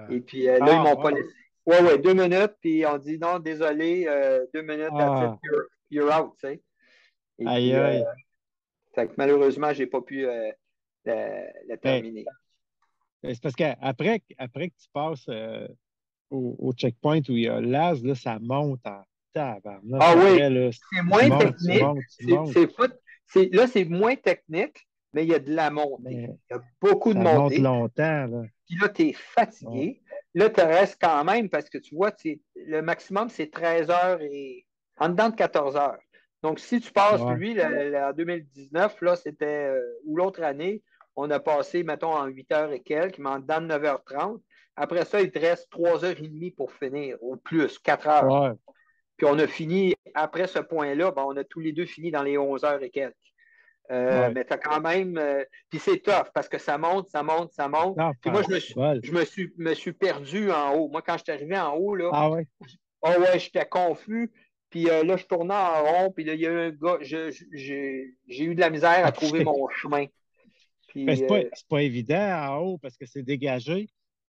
Et puis là, ils m'ont pas laissé. Oui, 2 minutes, puis on dit non, désolé, 2 minutes, you're out, tu sais. Et Aïe, puis, aïe. fait que malheureusement, j'ai pas pu le Ben, terminer. c'est parce qu'après que tu passes au checkpoint où il y a Laz, là, ça monte en tabarnak. Ah oui, Après, là, c'est tu moins montes, tu technique. montes, tu montes. Là, c'est moins technique, mais il y a de la montée. Mais Il y a beaucoup de ça monte montée. longtemps, là. Puis là, tu es Ouais. fatigué. Là, tu restes quand même parce que tu vois, le maximum, c'est 13 heures et en dedans de 14 heures. Donc, si tu passes, Ouais. lui, en 2019, là, c'était, ou l'autre année, on a passé, mettons, en 8 heures et quelques, mais en dedans de 9h30. Après ça, il te reste 3h30 pour finir, au plus, 4 heures. Ouais. Puis on a fini, après ce point-là, ben, on a tous les deux fini dans les 11 heures et quelques. Ouais. Mais tu as quand même. Puis c'est tough parce que ça monte, ça monte, ça monte. Non, Puis moi, pas bol. me suis perdu en haut. Moi, quand je suis arrivé en haut, là, Ah ouais? oh ouais, j'étais confus. Puis là, je tournais en rond. Puis là, il y a eu un gars. J'ai eu de la misère à trouver OK. mon chemin. Ben, Puis, c'est pas évident en haut parce que c'est dégagé.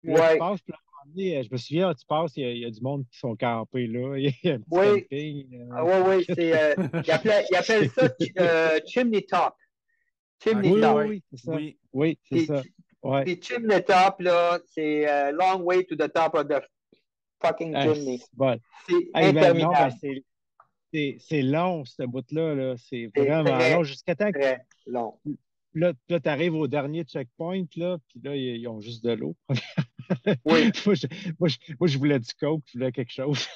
Puis là, tu ouais, passes, puis là, à un moment donné, je me souviens, tu passes, il y a du monde qui sont campés là. Il y a un petit oui, camping. oui, il appelle ça Chimney Top. Chimney Oui, OK, Top. oui, ouais. oui, c'est ça. Oui. Oui, c'est Puis, ça. Ouais. puis Chimney Top, là, c'est Long Way to the Top of the fucking Ah, chimney. c'est bon. C'est Hey, ben, non, ben, interminable. c'est long, ce bout-là. Là. C'est C'est vraiment long. très, Jusqu'à temps que très long. là, tu arrives au dernier checkpoint, là, puis là, ils ont juste de l'eau. Oui, Moi, je voulais du coke, je voulais quelque chose.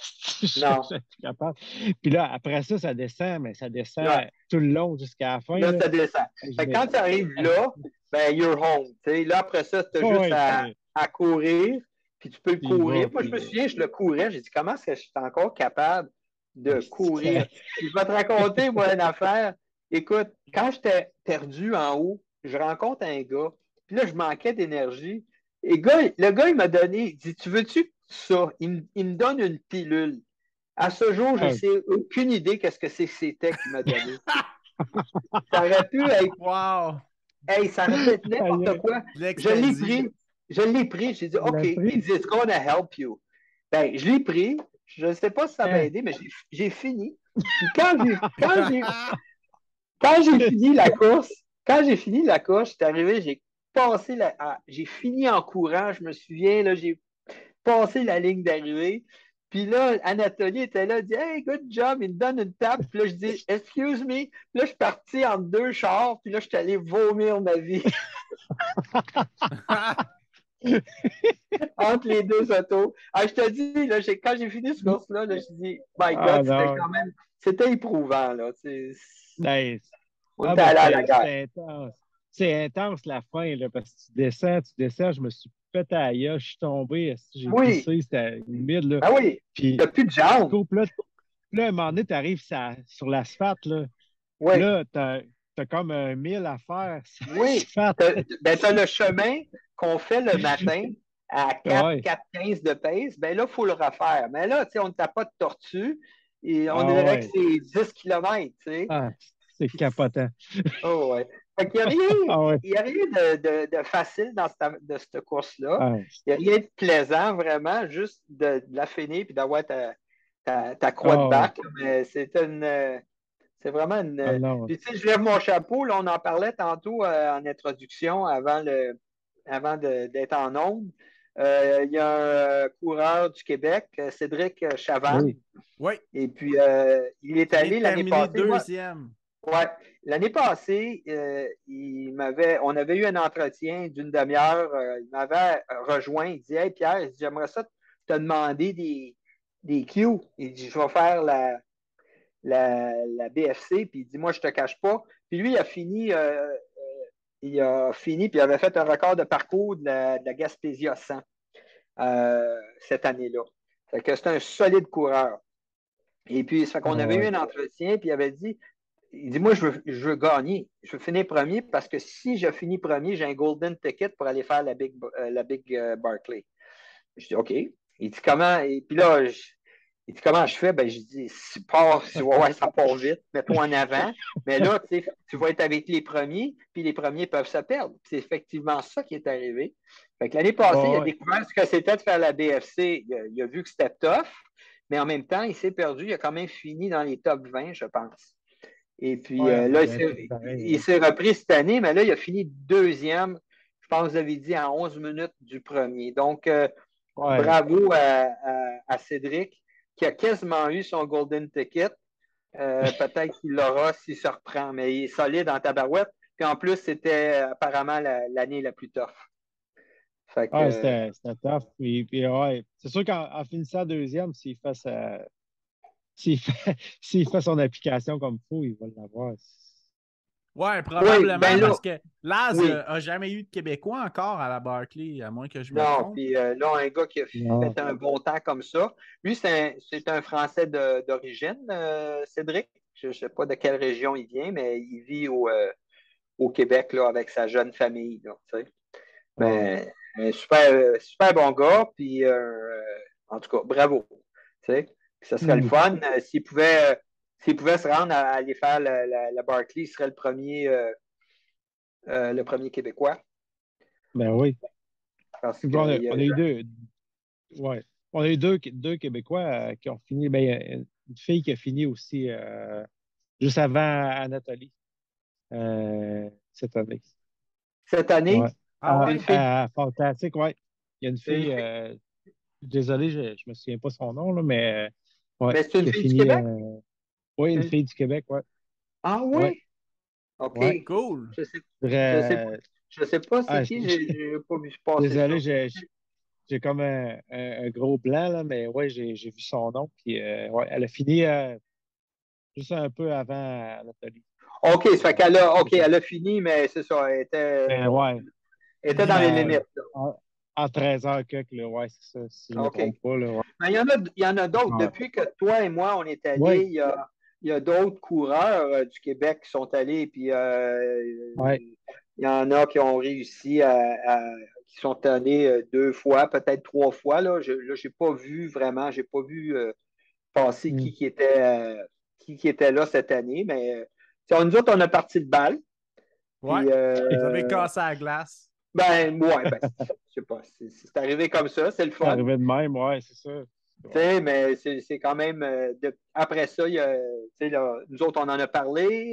Je non. suis plus capable. Puis là, après ça, ça descend, mais ça descend Ouais. tout le long jusqu'à la fin. Là, Là. ça descend. Je Fait que quand mets... tu arrives là, ben, you're home. T'sais. Là, après ça, tu as Oh, juste ouais, à courir, puis tu peux le tu y courir. vas, Moi, je me puis... souviens, je le courais. J'ai dit, comment est-ce que je suis encore capable de courir? c'est- Puis je vais te raconter, moi, une affaire. Écoute, quand j'étais perdu en haut, je rencontre un gars, puis là, je manquais d'énergie. Et le gars, il m'a donné, il dit, tu veux-tu ça? Il me donne une pilule. À ce jour, je ah, sais aucune idée qu'est-ce que c'était qu'il m'a donné. Ça aurait pu être, Wow! hey, ça aurait pu être aïe, n'importe quoi. Je l'ai L'ecstasy. pris. Je l'ai pris. J'ai dit, tu OK. l'as Il pris. dit, it's gonna help you. Ben, je l'ai pris. Je ne sais pas si ça m'a Hein? aidé, mais j'ai fini. Puis quand j'ai fini la course, j'étais arrivé, j'ai passé j'ai fini en courant. Je me souviens, là, j'ai passé la ligne d'arrivée. Puis là, Anatolie était là, il dit, hey, good job, il me donne une tape. Puis là, je dis, excuse me. Puis là, je suis parti entre deux chars. Puis là, je suis allé vomir ma vie entre les deux autos. Ah, je te dis, là, quand j'ai fini ce course-là, là, je dis, my Ah God, c'était non. quand même, c'était éprouvant, là. Ben, On ah, était ben, allé à la guerre. c'était intense. C'est intense la fin, là, parce que tu descends, je me suis pété à la gueule, je suis tombé, j'ai Oui, pissé, c'était humide, là. ah oui, Puis, t'as plus de tu jambes. cours, puis là, à un moment donné, tu arrives sur l'asphalte, là. Oui, Là, t'as comme un mille à faire sur oui. l'asphalte. T'as le chemin qu'on fait le matin à 4, Ouais. 4,15 de pace. Ben là, il faut le refaire. Mais là, tu sais, on ne tape pas de tortue et on Ah dirait que ouais. c'est 10 km, tu sais. Ah, c'est Puis, capotant. oh ouais. Fait qu'il Ah ouais. n'y a rien de facile dans cette course-là. Ah, Il n'y a rien de plaisant, vraiment, juste de la finir et d'avoir ta croix de ah ouais. bac. Mais c'est vraiment Ah une. non. Puis, tu sais, je lève mon chapeau. Là, on en parlait tantôt en introduction avant d'être en ondes. Il y a un coureur du Québec, Cédric Chavannes. Oui. Oui, Et puis, il est qui vient de allé l'année terminer passée. Moi, deuxième. ouais, l'année passée, on avait eu un entretien d'une demi-heure. Il m'avait rejoint. Il dit, hey Pierre, il dit, j'aimerais ça te demander des cues. Il dit, je vais faire la BFC. Puis il dit, moi, je te cache pas. Puis lui, puis il avait fait un record de parcours de la Gaspésia 100 cette année-là. Fait que c'est un solide coureur. Et puis, ça fait Ah qu'on avait eu ouais. un entretien, puis il avait dit, il dit, moi, je veux gagner. Je veux finir premier parce que si je finis premier, j'ai un golden ticket pour aller faire la Big Barclay. Je dis, OK. Il dit, comment? Et puis là, il dit, comment je fais? Ben, je dis, ouais, ça part vite, mets-toi en avant. Mais là, tu vas être avec les premiers, puis les premiers peuvent se perdre. C'est effectivement ça qui est arrivé. Fait que l'année passée, il Ah a ouais. découvert ce que c'était de faire la BFC. Il a vu que c'était tough. mais en même temps, il s'est perdu. Il a quand même fini dans les top 20, je pense. Et puis Ouais, là, pareil, il s'est repris cette année, mais là, il a fini deuxième, je pense que vous avez dit, en 11 minutes du premier. Donc, ouais. bravo à Cédric, qui a quasiment eu son golden ticket. Peut-être qu'il l'aura s'il se reprend, mais il est solide en tabarouette. Puis en plus, c'était apparemment l'année la plus tough. Fait que, Ouais, c'était tough. Puis, ouais, c'est sûr qu'en finissant deuxième, s'il fait, s'il fait son application comme il faut, il va l'avoir. Ouais, oui, probablement, ben là, parce que Laz oui. a jamais eu de Québécois encore à la Barclay, à moins que je me Non, trompe. puis là, un gars qui a Non. fait un bon temps comme ça. Lui, c'est un Français d'origine, Cédric. Je ne sais pas de quelle région il vient, mais il vit au Québec là, avec sa jeune famille. Là, tu sais. Ouais. Mais un super bon gars, puis en tout cas, bravo. Tu sais. Puis ça serait le Hmm. fun. S'il pouvait se rendre à aller faire la Barclay, il serait le premier Québécois. Ben oui. Parce Puis que on a eu deux. Ouais. On a eu deux Québécois qui ont fini. Ben, il y a une fille qui a fini aussi juste avant Anatolie cette année. cette année, Ouais. Ah ouais? une fille, Fantastique, ouais. Il y a une une fille, fille- désolé, je ne me souviens pas son nom, là, mais ouais, mais c'est une qui a fille du fini. Québec? Oui, une Une- fille du Québec, ouais. Ah Ouais, oui? OK. ouais. Cool. Je sais, je sais, Très- je sais pas c'est ah, qui, j'ai pas vu passer ça. désolé, j'ai comme un gros blanc, là, mais ouais, j'ai vu son nom. Puis, ouais, elle a fini juste un peu avant Nathalie. OK, ça fait elle a fini, mais c'est ça, Mais ouais, elle était dans les à, limites. Là. à 13 heures là, ouais, c'est ça, si je ne me OK. trompe pas, là, ouais. Mais il y en a d'autres. Ouais. Depuis que toi et moi, on est allés, Ouais, il y a d'autres coureurs du Québec qui sont allés, puis ouais. il y en a qui ont réussi qui sont allés deux fois, peut-être trois fois. Là, j'ai pas vu vraiment, j'ai pas vu passer Hmm. qui était là cette année, mais nous autres, on a parti le bal. Ouais. Puis, Vous avez cassé la glace. je sais pas, c'est arrivé comme ça, c'est le C'est fun. arrivé de même, ouais, c'est ça. Tu Ouais. sais, mais c'est quand même. Après ça, là, nous autres, on en a parlé.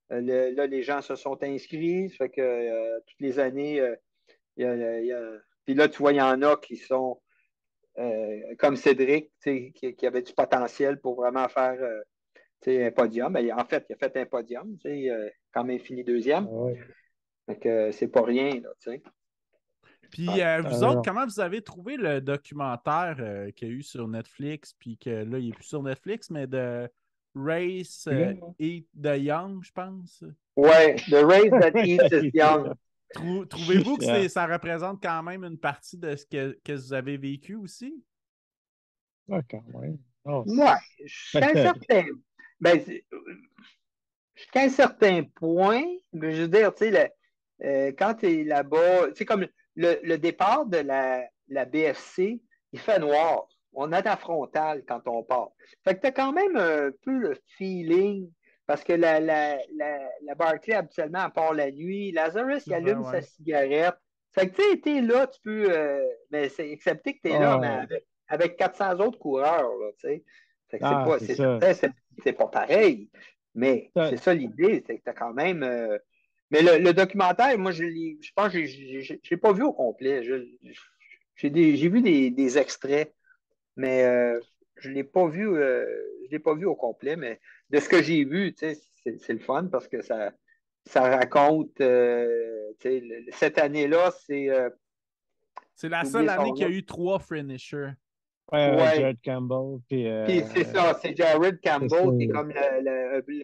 Là, les gens se sont inscrits. Ça fait que toutes les années, puis là, tu vois, il y en a qui sont comme Cédric, tu sais, qui avait du potentiel pour vraiment faire tu sais, un podium. Ben, en fait, il a fait un podium. Tu sais, quand même fini deuxième. Ouais. Fait que c'est pas rien, là, tu sais. Puis vous autres, Non. comment vous avez trouvé le documentaire qu'il y a eu sur Netflix, puis que là, il n'est plus sur Netflix, mais de Race C'est bien, Eat the Young, je pense. Ouais, The Race That ouais. Eats Its Young. Trouvez-vous que Yeah. ça représente quand même une partie de ce que vous avez vécu aussi? Ah, quand même. Non, Ouais, jusqu'à un ben, certain. Ben, jusqu'à un certain point, mais je veux dire, tu sais, quand tu es là-bas, tu sais, comme le départ de la BFC, il fait noir. On a la frontale quand on part. Fait que tu as quand même un peu le feeling, parce que la Barclay, habituellement, elle part la nuit. Lazarus, il C'est vrai, allume sa ouais. cigarette. Fait que tu sais, t'es là, tu peux. Mais c'est accepté que tu es là, mais ah, avec 400 autres coureurs, là, tu sais. Fait que c'est c'est ça. certain, c'est pas pareil. Mais Ça- c'est ça l'idée, c'est que tu as quand même. Mais le documentaire, moi, je pense que je l'ai pas vu au complet. J'ai vu des extraits, mais je l'ai pas vu, je l'ai pas vu au complet. Mais de ce que j'ai vu, tu sais, c'est le fun parce que ça raconte. Tu sais, cette année-là, C'est la j'ai seule oublié année son qu'il y a nom. eu 3 finishers. ouais, Ouais. Jared Campbell, puis Puis c'est ça, c'est Jared c'est ça. Campbell qui est comme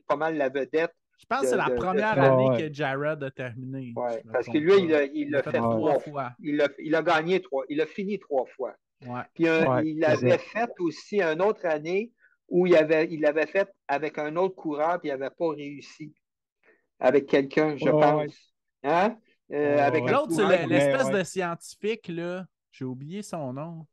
pas mal la vedette Je pense que c'est la de première ça. année Ouais, que Jared a terminé, si Ouais, je ne me parce que trompe lui, pas. il Il a l'a fait fait ouais, trois trois fois. fois. Il a gagné trois. Il a fini trois fois. Ouais. Puis ouais, il c'est avait ça. fait aussi une autre année où il l'avait fait avec un autre coureur, puis il n'avait pas réussi avec quelqu'un, je Ouais, ouais, pense. Hein? Avec un ouais. L'autre, c'est coureur qui. Mais l'espèce ouais. de scientifique, là. J'ai oublié son nom.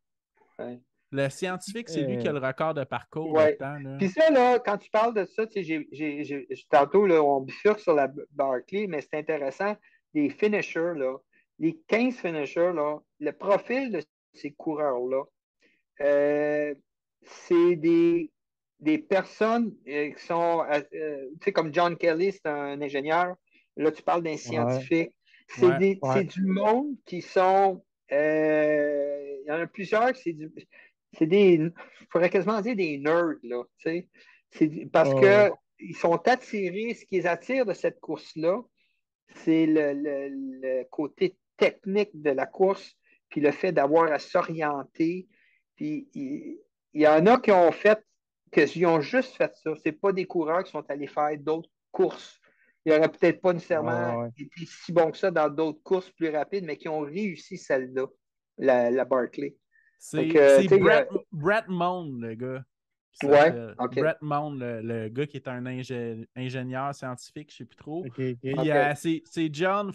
Ouais. Le scientifique, c'est lui qui a Euh, le record de parcours de Ouais. temps, là. Puis ça, là, quand tu parles de ça, tu sais, tantôt, là, on bifurque sur la Barclay, mais c'est intéressant. Les finishers, là, les 15 finishers, là, le profil de ces coureurs-là, euh, c'est des personnes qui sont, tu sais, comme John Kelly, c'est un ingénieur. Là, tu parles d'un Ouais, scientifique. Ouais. ouais. C'est du monde qui sont. Il y en a plusieurs, c'est des. Il faudrait quasiment dire des nerds, là. Tu sais. Parce Ouais, que ils sont attirés, ce qui les attire de cette course-là, c'est le côté technique de la course, puis le fait d'avoir à s'orienter. Puis il y en a qui ont fait, qui ont juste fait ça. Ce pas des coureurs qui sont allés faire d'autres courses. Ils n'auraient peut-être pas nécessairement ouais. été si bons que ça dans d'autres courses plus rapides, mais qui ont réussi celle-là, la Barclay. Donc, C'est tu sais, Brett Mone, le gars, qui ouais, s'appelle. OK, Brett Mone, le gars qui est un ingénieur scientifique, je ne sais plus trop. OK, OK. Puis OK, c'est John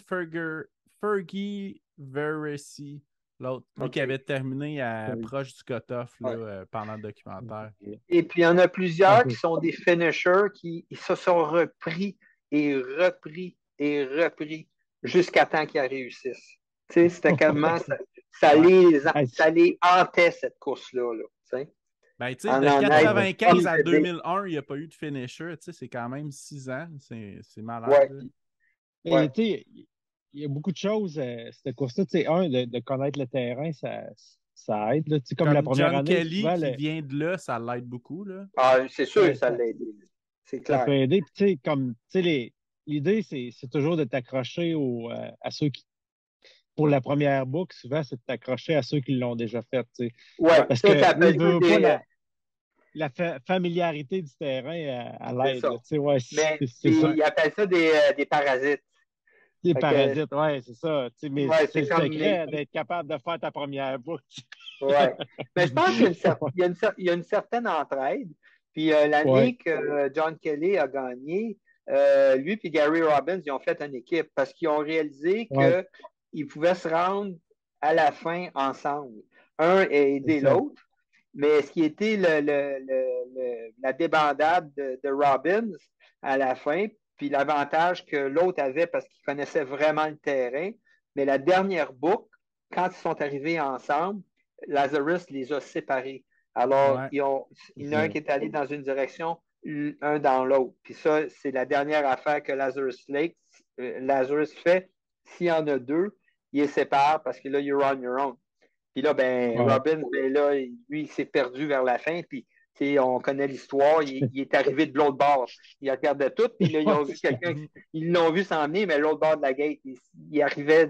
Fergie Veresi, l'autre, lui qui OK. avait terminé proche du cutoff là, Ouais. pendant le documentaire. Et puis, il y en a Ah, plusieurs qui sont des finishers qui ils se sont repris et repris et repris jusqu'à temps qu'ils réussissent. Tu sais, c'était quasiment, Ouais. hey, ça les hantait, cette course-là. Là, tu sais. Ben, tu sais, En de en être 95 proche à de dire, 2001, il n'y a pas eu de finisher. Tu sais, c'est quand même 6 ans. C'est malade. ouais, Là. mais ouais, tu sais, il y a beaucoup de choses, cette course-là. Tu sais, de connaître le terrain, ça aide. Là. Tu sais, comme la Comme première John année, Kelly souvent, qui vient de là, ça l'aide beaucoup. Là. ah, c'est sûr que ouais, ça l'a aidé. C'est ça peut clair. aider. Puis, tu sais, comme, tu sais, l'idée, c'est toujours de t'accrocher à ceux qui, pour la première boucle, souvent, c'est de t'accrocher à ceux qui l'ont déjà fait. Tu sais. Ouais, Parce ça que, s'appelle veut pas des. la familiarité du terrain à C'est l'aide. ça. Là. Tu sais, ouais, Mais c'est ça. ils appellent ça des parasites. Les Fait que, parasites, ouais, c'est ça. Tu sais, mais ouais, c'est c'est le comme secret d'être capable de faire ta première boucle. ouais. Mais je pense qu'il y a une certaine entraide. Puis Ouais, l'année que John Kelly a gagné, lui et Gary Robbins, ils ont fait une équipe parce qu'ils ont réalisé ouais, qu'ils pouvaient se rendre à la fin ensemble. Un a c'est aidé ça. l'autre. Mais ce qui était la débandade de Robbins à la fin, puis l'avantage que l'autre avait parce qu'il connaissait vraiment le terrain, mais la dernière boucle, quand ils sont arrivés ensemble, Lazarus les a séparés. Alors, Ouais. il y en a un qui est allé dans une direction, un dans l'autre. Puis ça, c'est la dernière affaire que Lazarus fait. S'il y en a deux, il les sépare parce que là, you're on your own. Puis là, ben, Ouais. Robin, ben là, lui, il s'est perdu vers la fin. Puis, on connaît l'histoire. Il est arrivé de l'autre bord. Il regardait tout. Puis là, ils Ouais, ont vu quelqu'un. Ils l'ont vu s'en venir, mais l'autre bord de la gate, il arrivait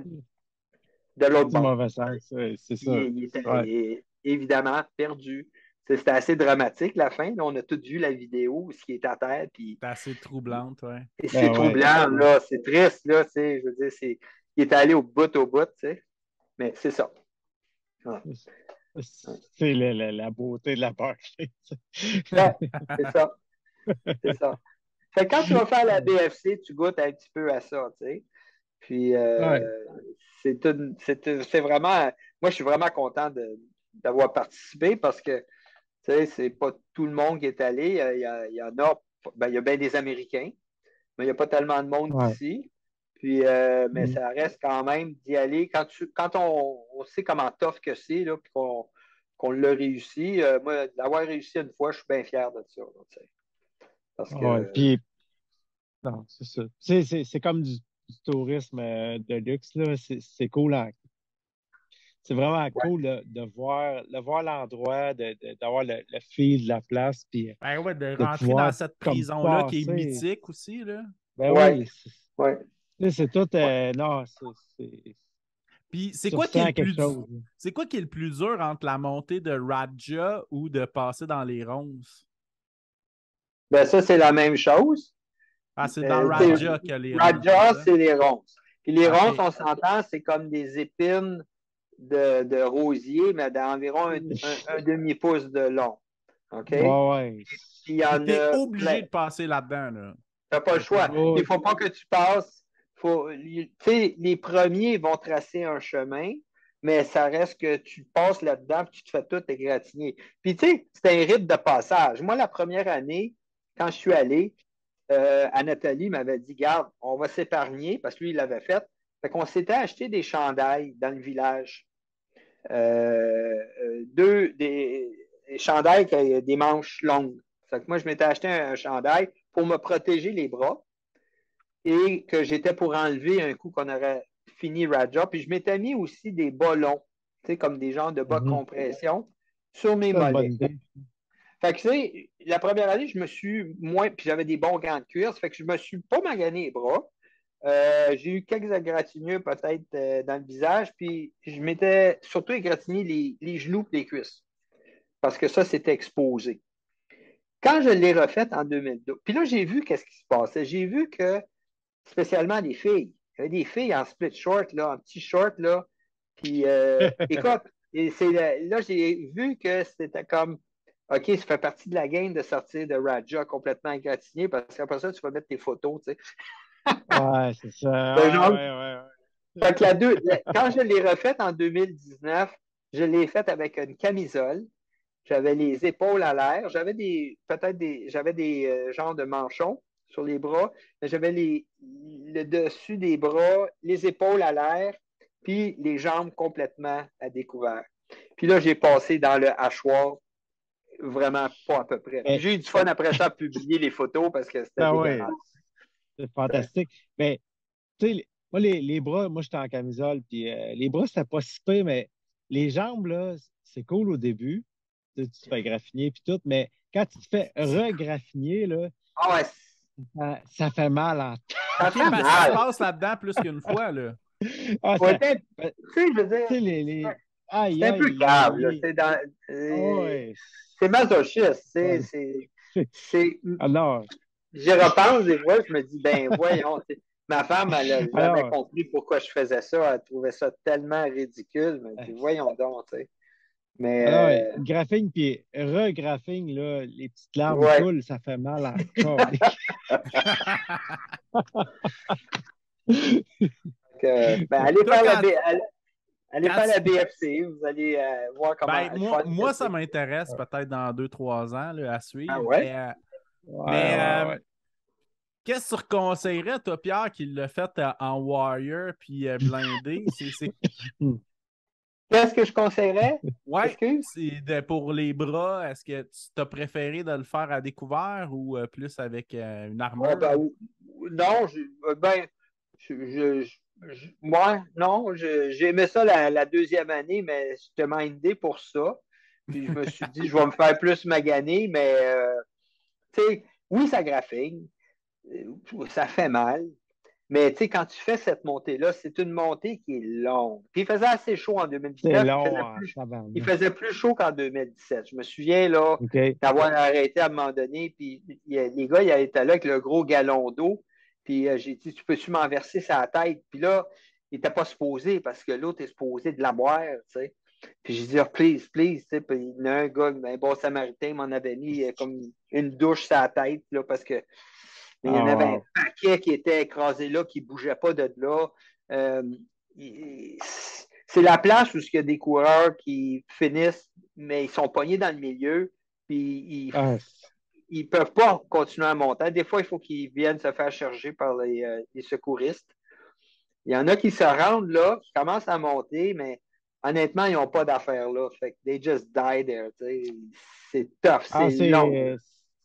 de l'autre du bord. mauvais sens, c'est Puis, ça. Ouais. il est évidemment perdu. C'était assez dramatique, la fin. Là, on a tous vu la vidéo, ce qui est à terre. Puis, C'est assez troublante, ouais. et c'est Ben ouais. troublant, là. C'est triste, là. Je veux dire, il est allé au bout, tu sais. Mais c'est ça. Ouais. C'est la beauté de la partie. Ouais, c'est ça. C'est ça. Fait que quand tu vas faire la BFC, tu goûtes un petit peu à ça, tu sais. Puis, Ouais, c'est vraiment. Moi, je suis vraiment content d'avoir participé parce que, tu sais, c'est pas tout le monde qui est allé. Il y en a, ben, il y a bien des Américains, mais il n'y a pas tellement de monde ouais. d'ici. Puis, mais Mm. ça reste quand même d'y aller. Quand on sait comment tough que c'est, là, puis qu'on l'a réussi, moi, d'avoir réussi une fois, je suis bien fier de ça, là, tu sais. Parce Ouais. que, Puis, non, c'est ça. Tu sais, c'est comme du tourisme de luxe, là. C'est cool. C'est vraiment ouais, cool de voir l'endroit, d'avoir le feel de la place, puis Ben ouais, de de rentrer dans pouvoir cette comme prison-là qui est passer. mythique aussi, là. Ben ouais, oui, ouais, c'est tout. ouais. Non, Puis tu ressens quelque chose. c'est quoi qui est le plus dur entre la montée de Raja ou de passer dans les ronces? Ben, ça, c'est la même chose. Ah, c'est dans Ouais. Raja que les ronces, c'est Raja, ça? c'est les ronces. Puis les ronces, OK. on s'entend, c'est comme des épines de rosier, mais d'environ un demi-pouce de long. OK? Ouais, ouais. Puis il y Puis en t'es a plein. obligé de passer là-dedans, là. Tu n'as pas le Y a pas choix. de... Il ne Ouais, faut pas que tu passes. Tu sais, les premiers vont tracer un chemin, mais ça reste que tu passes là-dedans et tu te fais tout égratigner. Puis, tu sais, c'est un rite de passage. Moi, la première année, quand je suis allé, Anatolie m'avait dit, garde, on va s'épargner parce que lui, il l'avait fait. Fait qu'on s'était acheté des chandails dans le village. chandail qui a des manches longues. Fait que moi, je m'étais acheté un chandail pour me protéger les bras et que j'étais pour enlever un coup qu'on aurait fini Raja. Puis je m'étais mis aussi des bas longs, comme des genres de bas de compression sur mes C'est une bonne mollets. idée. Fait que, tu sais, la première année, je me suis moins. Puis j'avais des bons gants de cuir. Ça fait que je me suis pas magané les bras. J'ai eu quelques égratignures peut-être dans le visage. Puis je m'étais surtout égratigné les genoux et les cuisses. Parce que ça, c'était exposé. Quand je l'ai refaite en 2012, puis là, j'ai vu qu'est-ce qui se passait. J'ai vu que, spécialement les filles, il y avait des filles en split short, là, en petit short, là. Puis, écoute, là, j'ai vu que c'était comme OK, ça fait partie de la game de sortir de Raja complètement égratigné parce qu'après ça, tu vas mettre tes photos, tu sais. Ouais, c'est ça. Fait que quand je l'ai refaite en 2019, je l'ai faite avec une camisole. J'avais les épaules à l'air. J'avais des genres de manchons sur les bras. Mais j'avais le dessus des bras, les épaules à l'air, puis les jambes complètement à découvert. Puis là, j'ai passé dans le hachoir vraiment pas à peu près. Puis j'ai eu du fun après ça à publier les photos parce que c'était dégueulasse. C'est fantastique. Mais, tu sais, moi, les bras, moi, j'étais en camisole, puis les bras, c'était pas si pire, mais les jambes, là, c'est cool au début. Tu te fais graffiner, puis tout, mais quand tu te fais regraffiner, là, ah ouais, ça fait mal. Ça fait mal. Ça passe là-dedans plus qu'une fois, là. Ah, tu sais, je veux dire, c'est un peu câble. C'est masochiste. Alors, j'y repense des fois, je me dis, ben voyons. Ma femme, elle n'a jamais compris pourquoi je faisais ça. Elle trouvait ça tellement ridicule. Elle me dit, voyons donc, tu sais. Mais graphing puis regraphing, là, les petites larmes coulent, ça fait mal encore. Allez faire la BFC, vous allez voir comment. Moi, ça m'intéresse peut-être dans 2-3 ans là, à suivre. Ah ouais? Mais qu'est-ce que tu conseillerais, toi, Pierre, qui l'a fait en Warrior puis blindé? Qu'est-ce que je conseillerais? Oui, pour les bras, est-ce que tu as préféré de le faire à découvert ou plus avec une armure? Non, moi, non, j'ai aimé ça la deuxième année, mais j'étais mindé pour ça. Puis je me suis dit, je vais me faire plus maganer, mais tu sais, oui, ça graphine, ça fait mal. Mais tu sais, quand tu fais cette montée-là, c'est une montée qui est longue. Puis il faisait assez chaud en 2019. Il faisait plus chaud qu'en 2017. Je me souviens là, d'avoir arrêté à un moment donné. Puis les gars, ils étaient là avec le gros galon d'eau. Puis j'ai dit, tu peux-tu m'en verser sa tête? Puis là, il n'était pas supposé parce que l'autre est supposé de la boire, tu sais. Puis j'ai dit, oh, please, please. Tu sais, puis il y a un gars, un bon samaritain, m'en avait mis comme une douche sur la tête, là, parce que il y en avait un paquet qui était écrasé là, qui ne bougeait pas de là. C'est la place où il y a des coureurs qui finissent, mais ils sont pognés dans le milieu, puis ils ne peuvent pas continuer à monter. Des fois, il faut qu'ils viennent se faire chercher par les secouristes. Il y en a qui se rendent là, qui commencent à monter, mais honnêtement, ils n'ont pas d'affaires là. Fait que they just die there. C'est tough, c'est long.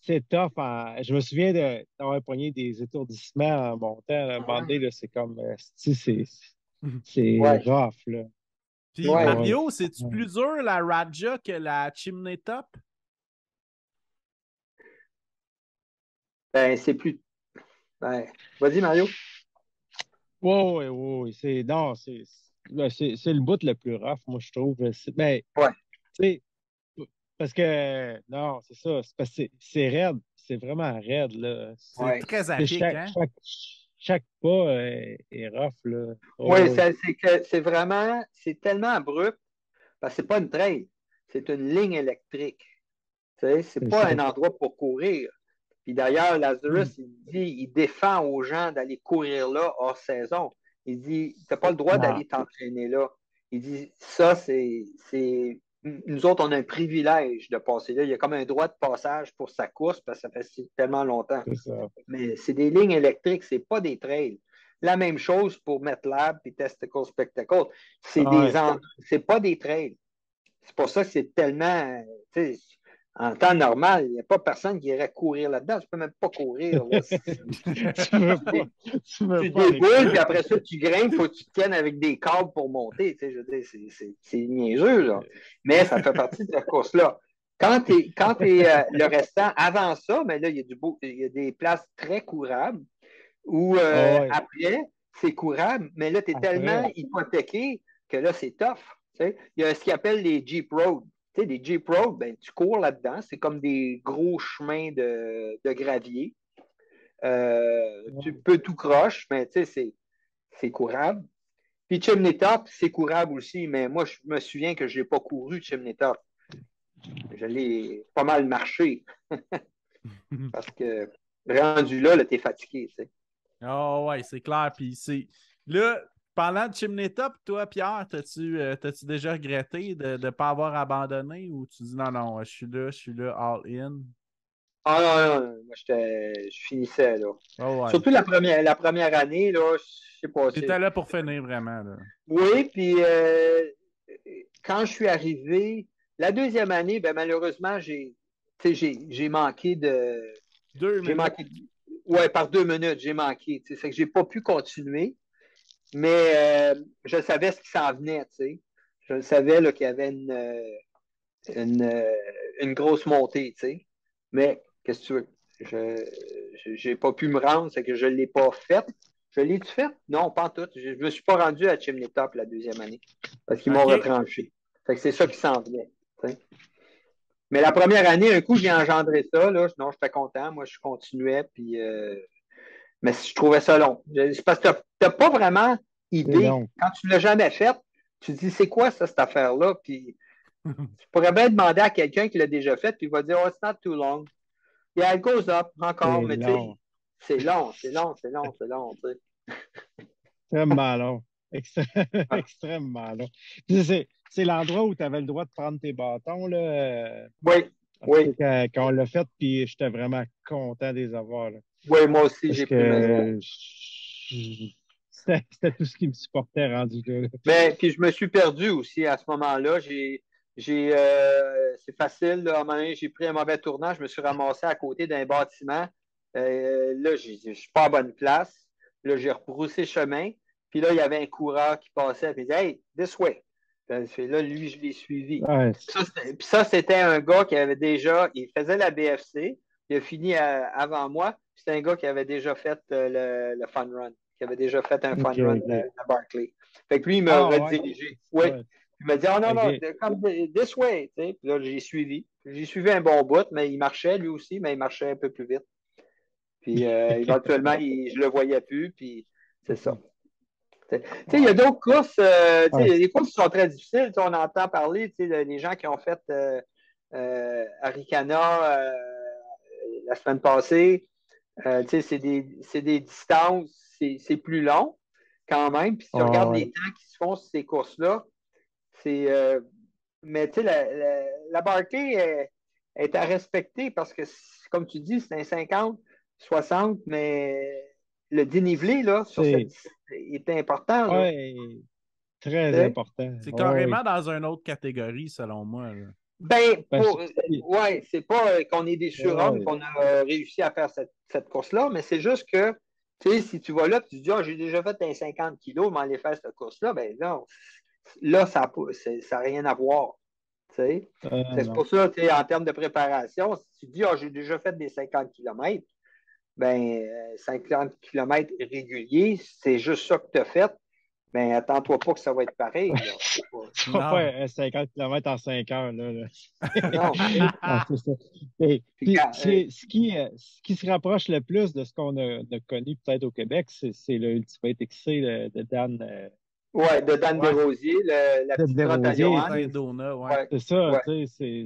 C'est tough. Je me souviens d'avoir pogné des étourdissements en montant. À un moment donné, c'est comme... c'est rough, là. Puis Mario, c'est-tu plus dur la Raja que la Chimney Top? Ben, c'est plus... Ben, vas-y, Mario. Oui. C'est le bout le plus rough, moi, je trouve. Mais, tu sais, parce que, non, c'est ça. C'est parce que c'est raide. C'est vraiment raide, là. C'est très à pic, hein? Chaque pas est rough, là. C'est tellement abrupt. Parce que c'est pas une trail. C'est une ligne électrique. C'est pas un endroit pour courir. Puis d'ailleurs, Lazarus, il défend aux gens d'aller courir là hors saison. Il dit, tu n'as pas le droit d'aller t'entraîner là. Il dit, ça, c'est... Nous autres, on a un privilège de passer là. Il y a comme un droit de passage pour sa course parce que ça fait tellement longtemps. Mais c'est des lignes électriques, c'est pas des trails. La même chose pour MetLab et Testicle Spectacle. C'est pas des trails. C'est pour ça que c'est tellement, tu sais, en temps normal, il n'y a pas personne qui irait courir là-dedans. Tu ne peux même pas courir. Là. Tu veux pas. Tu veux Tu pas avec déboules, ça. puis après ça, tu grimpes, il faut que tu te tiennes avec des câbles pour monter. Tu sais, je veux dire, c'est niaiseux, là. Mais ça fait partie de la course-là. Quand tu es, le restant, avant ça, mais là, il y a des places très courables où Ah ouais. après, c'est courable, mais là, tu es tellement Après. hypothéqué que là, c'est tough. Tu sais. Il y a ce qu'ils appellent les Jeep Road. Tu sais, les Jeep Road, ben, tu cours là-dedans. C'est comme des gros chemins de gravier. Tu peux tout croche, mais tu sais, c'est courable. Puis Chimney Top, c'est courable aussi, mais moi, je me souviens que je n'ai pas couru Chimney Top. Je l'ai pas mal marché parce que rendu là, t'es fatigué. Tu sais. Ah ouais, c'est clair. Puis c'est. Là, parlant de Chimney Top, toi, Pierre, t'as-tu déjà regretté de ne pas avoir abandonné ou tu dis non, non, je suis là, all in? Ah non, non, moi, je finissais là. Ah ouais. Surtout la première année, là, je sais pas. T'étais là pour finir vraiment, là. Oui, puis quand je suis arrivé, la deuxième année, ben, malheureusement, tu sais, j'ai manqué de. Deux J'ai minutes. manqué. Ouais, par 2 minutes, j'ai manqué. Tu sais, c'est que j'ai pas pu continuer, mais je savais ce qui s'en venait, tu sais. Je savais là, qu'il y avait une, euh, une grosse montée, tu sais. Mais qu'est-ce que tu veux? Je n'ai pas pu me rendre, c'est que je ne l'ai pas faite. Je l'ai-tu fait? Non, pas en tout. Je ne me suis pas rendu à Chimney Top la deuxième année parce qu'ils m'ont OK. retranché. Fait que c'est ça qui s'en venait. Tu sais. Mais la première année, un coup, j'ai engendré ça. Là. Non, j'étais content. Moi, je continuais. Puis, mais je trouvais ça long. C'est parce que tu n'as pas vraiment C'est idée. long. Quand tu ne l'as jamais fait, tu te dis, c'est quoi ça, cette affaire-là? Puis, tu pourrais bien demander à quelqu'un qui l'a déjà fait, puis il va dire, oh, it's not too long. Yeah, it goes up encore, C'est mais tu long. sais, c'est long, c'est long, c'est long, c'est long, tu sais. Extrêmement long. Ah, Extrêmement long. Puis c'est l'endroit où tu avais le droit de prendre tes bâtons, là. oui, En tout oui, cas, quand on l'a fait, puis j'étais vraiment content de les avoir, là. oui, moi aussi, Parce j'ai pris mes droits. que c'était tout ce qui me supportait rendu là. Mais puis je me suis perdu aussi à ce moment-là. C'est facile, là, à un moment donné, j'ai pris un mauvais tournant, je me suis ramassé à côté d'un bâtiment. Là, je suis pas à bonne place. Là, j'ai rebroussé chemin. Puis là, il y avait un coureur qui passait. Puis il dit, hey, this way. Là, lui, je l'ai suivi. Ouais, Puis ça, c'était un gars qui avait déjà, il faisait la BFC. Il a fini avant moi. C'était un gars qui avait déjà fait le Fun Run, qui avait déjà fait un Fun ok, Run ok. de Barclay. Fait que lui, il m'a Ah ouais, redirigé. Oui. ouais, Il m'a dit, oh non, non, ok. come this way. Tu sais. Puis là, j'ai suivi. J'ai suivi un bon bout, mais il marchait lui aussi, mais il marchait un peu plus vite. Puis éventuellement, je le voyais plus, puis c'est ça. Tu sais, il y a Ouais, d'autres courses, tu ouais, sais, les courses sont très difficiles. Tu sais, on entend parler, tu sais, des gens qui ont fait Arikana la semaine passée. Tu sais, c'est des distances, c'est plus long quand même. Puis si tu regardes ouais, les temps qui se font sur ces courses-là, c'est. Mais tu sais, la Barclay est à respecter parce que, comme tu dis, c'est un 50, 60, mais le dénivelé là, sur cette c'est distance est important. Là, ouais, très tu sais. important. C'est Oui. carrément dans une autre catégorie, selon moi, là. Ben, Ben, ouais, c'est pas qu'on est des surhommes ouais, qu'on a réussi à faire cette course-là, mais c'est juste que, tu sais, si tu vas là et tu dis, ah, j'ai déjà fait un 50 kilos, mais aller faire cette course-là, ben non, là, ça n'a rien à voir. Tu sais. C'est non. pour ça, tu sais, en termes de préparation, si tu dis, ah, j'ai déjà fait des 50 kilomètres, ben, 50 kilomètres réguliers, c'est juste ça que tu as fait, ben, attends-toi pas que ça va être pareil. Là. Tu vas Non. faire un 50 km en 5 heures, là. Non, tu sais. Non, c'est ça. Et Puis puis, ce qui se rapproche le plus de ce qu'on a connu peut-être au Québec, c'est le Ultimate XC de Dan, ouais, de Dan Ouais. Desrosiers, la de petite trotte à Desrosiers. Johan. Saint-Donat, ouais. Ouais, C'est ça, ouais. tu sais,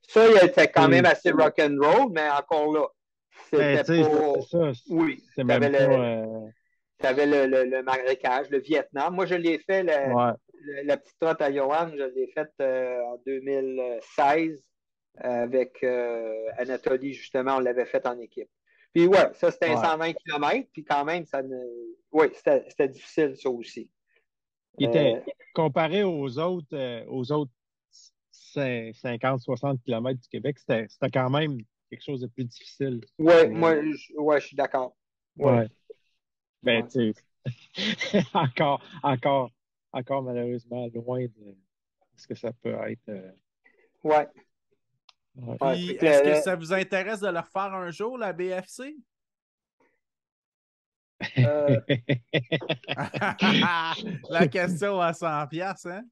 Ça, il était quand même c'est, assez rock'n'roll, mais encore là, ben, c'était tu sais, pas. c'est ça, Oui, c'est tu avais même pas, le marécage, le Vietnam. Moi, je l'ai fait, ouais, la petite trotte à Johan, je l'ai faite en 2016 avec Anatoly, justement, on l'avait fait en équipe. Puis ouais, ça c'était un ouais. 120 km, puis quand même, oui, c'était difficile ça aussi. Il Euh, était comparé aux autres 50-60 km du Québec, c'était quand même quelque chose de plus difficile. Oui, je suis d'accord. Ouais. Ben, Ouais. tu sais, encore malheureusement loin de ce que ça peut être. Ouais. Ouais. Puis, est-ce que ça vous intéresse de le refaire un jour, la BFC? La question à 100 piastres, hein?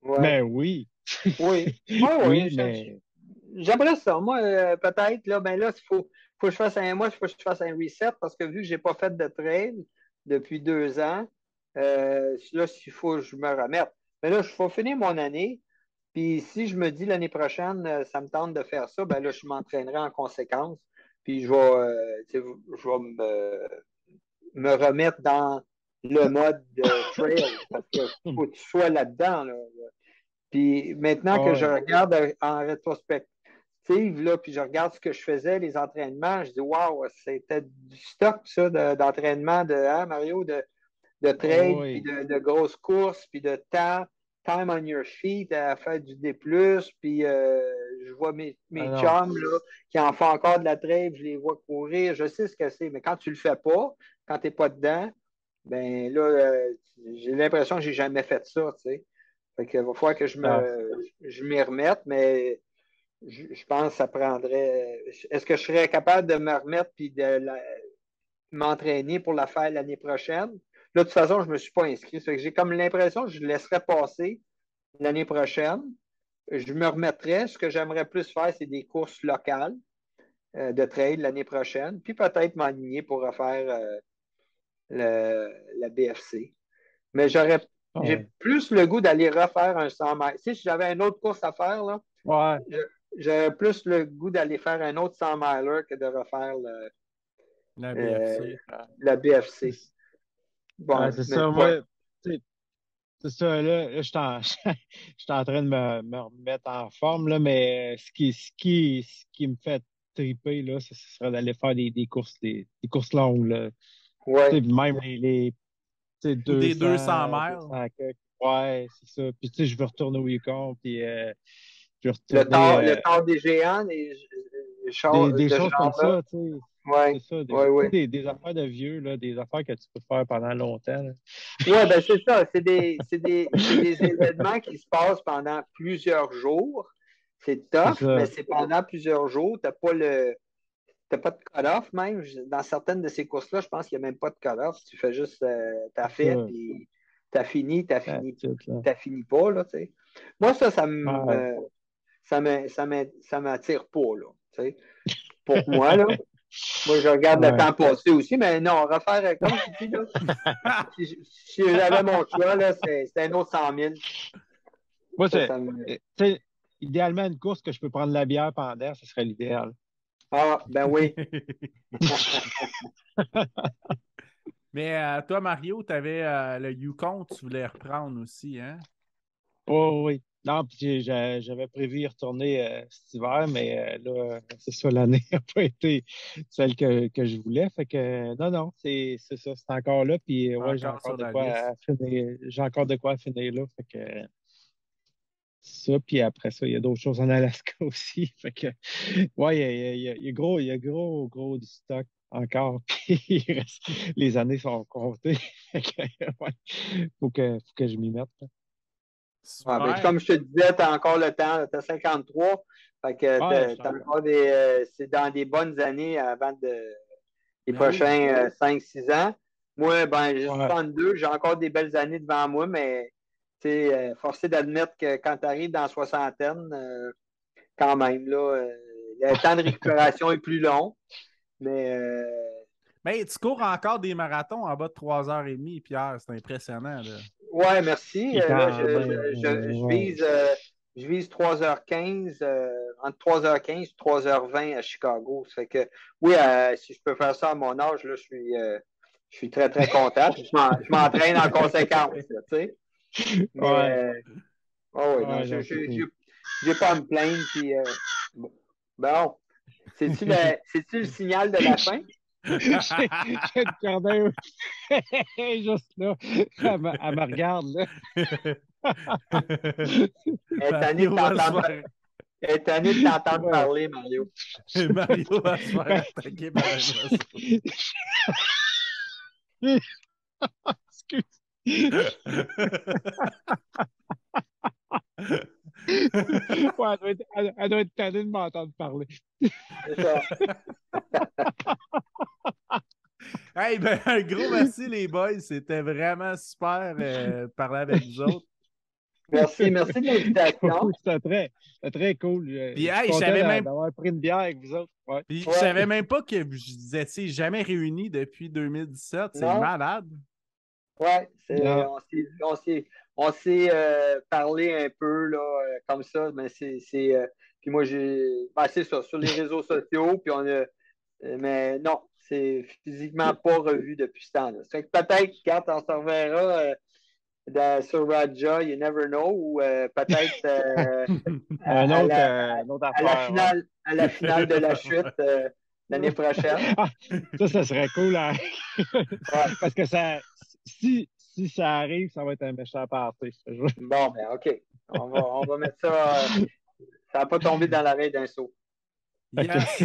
Ouais. Ben oui. Oui. Oui, mais... J'aimerais ça. Moi, peut-être, là, ben là, faut que je fasse il faut que je fasse un reset parce que vu que je n'ai pas fait de trail depuis 2 ans, là, s'il faut que je me remette. Mais là, il faut finir mon année. Puis si je me dis l'année prochaine, ça me tente de faire ça, ben là, je m'entraînerai en conséquence. Puis je vais me remettre dans le mode de trail parce qu'il faut que tu sois là-dedans. Là. Puis maintenant que je regarde en rétrospective, là, puis je regarde ce que je faisais, les entraînements, je dis waouh, c'était du stock, ça, d'entraînement Mario, de trail, puis de grosses courses, puis de time on your feet, à faire du D+, puis je vois mes chums là, qui en font encore de la trail, je les vois courir, je sais ce que c'est, mais quand tu le fais pas, quand tu n'es pas dedans, ben là, j'ai l'impression que j'ai jamais fait ça, tu sais. Fait qu'il va falloir que je m'y remette, mais je pense que ça prendrait. Est-ce que je serais capable de me remettre puis de m'entraîner pour la faire l'année prochaine? Là, de toute façon, je ne me suis pas inscrit. Fait que j'ai comme l'impression que je laisserais passer l'année prochaine. Je me remettrais. Ce que j'aimerais plus faire, c'est des courses locales de trail l'année prochaine, puis peut-être m'aligner pour refaire la BFC. Mais j'ai plus le goût d'aller refaire un 100 mètres. Si j'avais une autre course à faire, là, j'aurais plus le goût d'aller faire un autre 100 miler que de refaire la BFC. Bon, c'est ça, moi, c'est ça, là, je suis en train de me remettre en forme, là, mais ce qui me fait triper, là, ce serait d'aller faire des courses longues, là. Ouais. Même les 200, des 200 miles. Ouais, c'est ça. Puis, tu sais, je veux retourner au Yukon, puis je veux retourner... Le tard des géants, des choses comme ça, tu sais. Ouais. C'est ça, des affaires de vieux, là, des affaires que tu peux faire pendant longtemps. Oui, ben c'est ça. C'est des événements qui se passent pendant plusieurs jours. C'est tough, mais c'est pendant plusieurs jours. Tu n'as pas de cut-off même. Dans certaines de ces courses-là, je pense qu'il n'y a même pas de cut-off. Tu fais juste t'as fait, puis t'as fini pas, là, tu sais. Moi, ça m'attire pas, là, tu sais. Pour moi, là. Moi, je regarde le temps passer aussi, mais non, refaire, comme je dis, là, si j'avais mon choix, là, c'est un autre 100 000. Moi, idéalement, une course que je peux prendre la bière pendant, ce serait l'idéal. Ah, ben oui. Mais toi, Mario, tu avais le Yukon, tu voulais reprendre aussi, hein? Oh, oui. Non, puis j'avais prévu y retourner cet hiver, mais là, c'est ça, l'année n'a pas été celle que je voulais. Fait que non, c'est ça, c'est encore là. Puis ouais, j'ai encore de quoi à finir. J'ai encore de quoi à finir là. Fait que ça, puis après ça, il y a d'autres choses en Alaska aussi. Fait que ouais, il y a gros du stock encore. Puis les années sont comptées. Fait que ouais, faut que je m'y mette. Ben, comme je te disais, tu as encore le temps, tu as 53. Fait que t'as encore c'est dans des bonnes années avant les prochains 5-6 ans. Moi, ben, j'ai 62, j'ai encore des belles années devant moi, mais forcé d'admettre que quand tu arrives dans la soixantaine, quand même, là, le temps de récupération est plus long. Mais tu cours encore des marathons en bas de 3h30, Pierre. C'est impressionnant. Oui, merci. Là, je vise 3h15, entre 3h15 et 3h20 à Chicago. Ça fait que, oui, si je peux faire ça à mon âge, là, je suis très, très content. Je m'entraîne en conséquence. Là, tu sais. Mais, non, j'ai pas à me plaindre. Puis, bon, c'est-tu le signal de la fin? J'ai le cordon juste là. Elle me regarde, là. Mario va se faire... Elle est tannée de t'entendre parler, Mario. Mario va se faire attaquer par un oiseau. Excuse. Ouais, elle doit être tannée de m'entendre parler. C'est ça. Hey, ben, un gros merci, les boys. C'était vraiment super parler avec vous autres. Merci de l'invitation. C'était très cool. Puis, Je hey, suis je savais content même... d'avoir pris une bière avec vous autres. Ouais. Puis, je savais même pas que vous étiez jamais réunis depuis 2017. C'est Non. malade. Ouais, Non. on s'est parlé un peu là, comme ça, mais puis moi c'est ça, sur les réseaux sociaux, puis mais non, c'est physiquement pas revu depuis ce temps-là. C'est que peut-être quand on se reverra sur Raja, you never know, ou peut-être à la finale de la chute l'année prochaine. Ça serait cool. Hein? Ouais. Parce que si ça arrive, ça va être un méchant party. Bon, ben OK. On va mettre ça. Ça va pas tomber dans l'oreille d'un saut. Yes.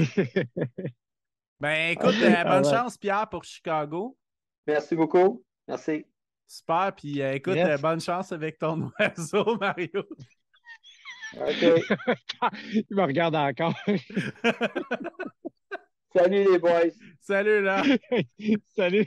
Ben, écoute, bonne chance, Pierre, pour Chicago. Merci beaucoup. Merci. Super. Puis, écoute, bonne chance avec ton oiseau, Mario. OK. Il me regarde encore. Salut, les boys. Salut, là. Salut.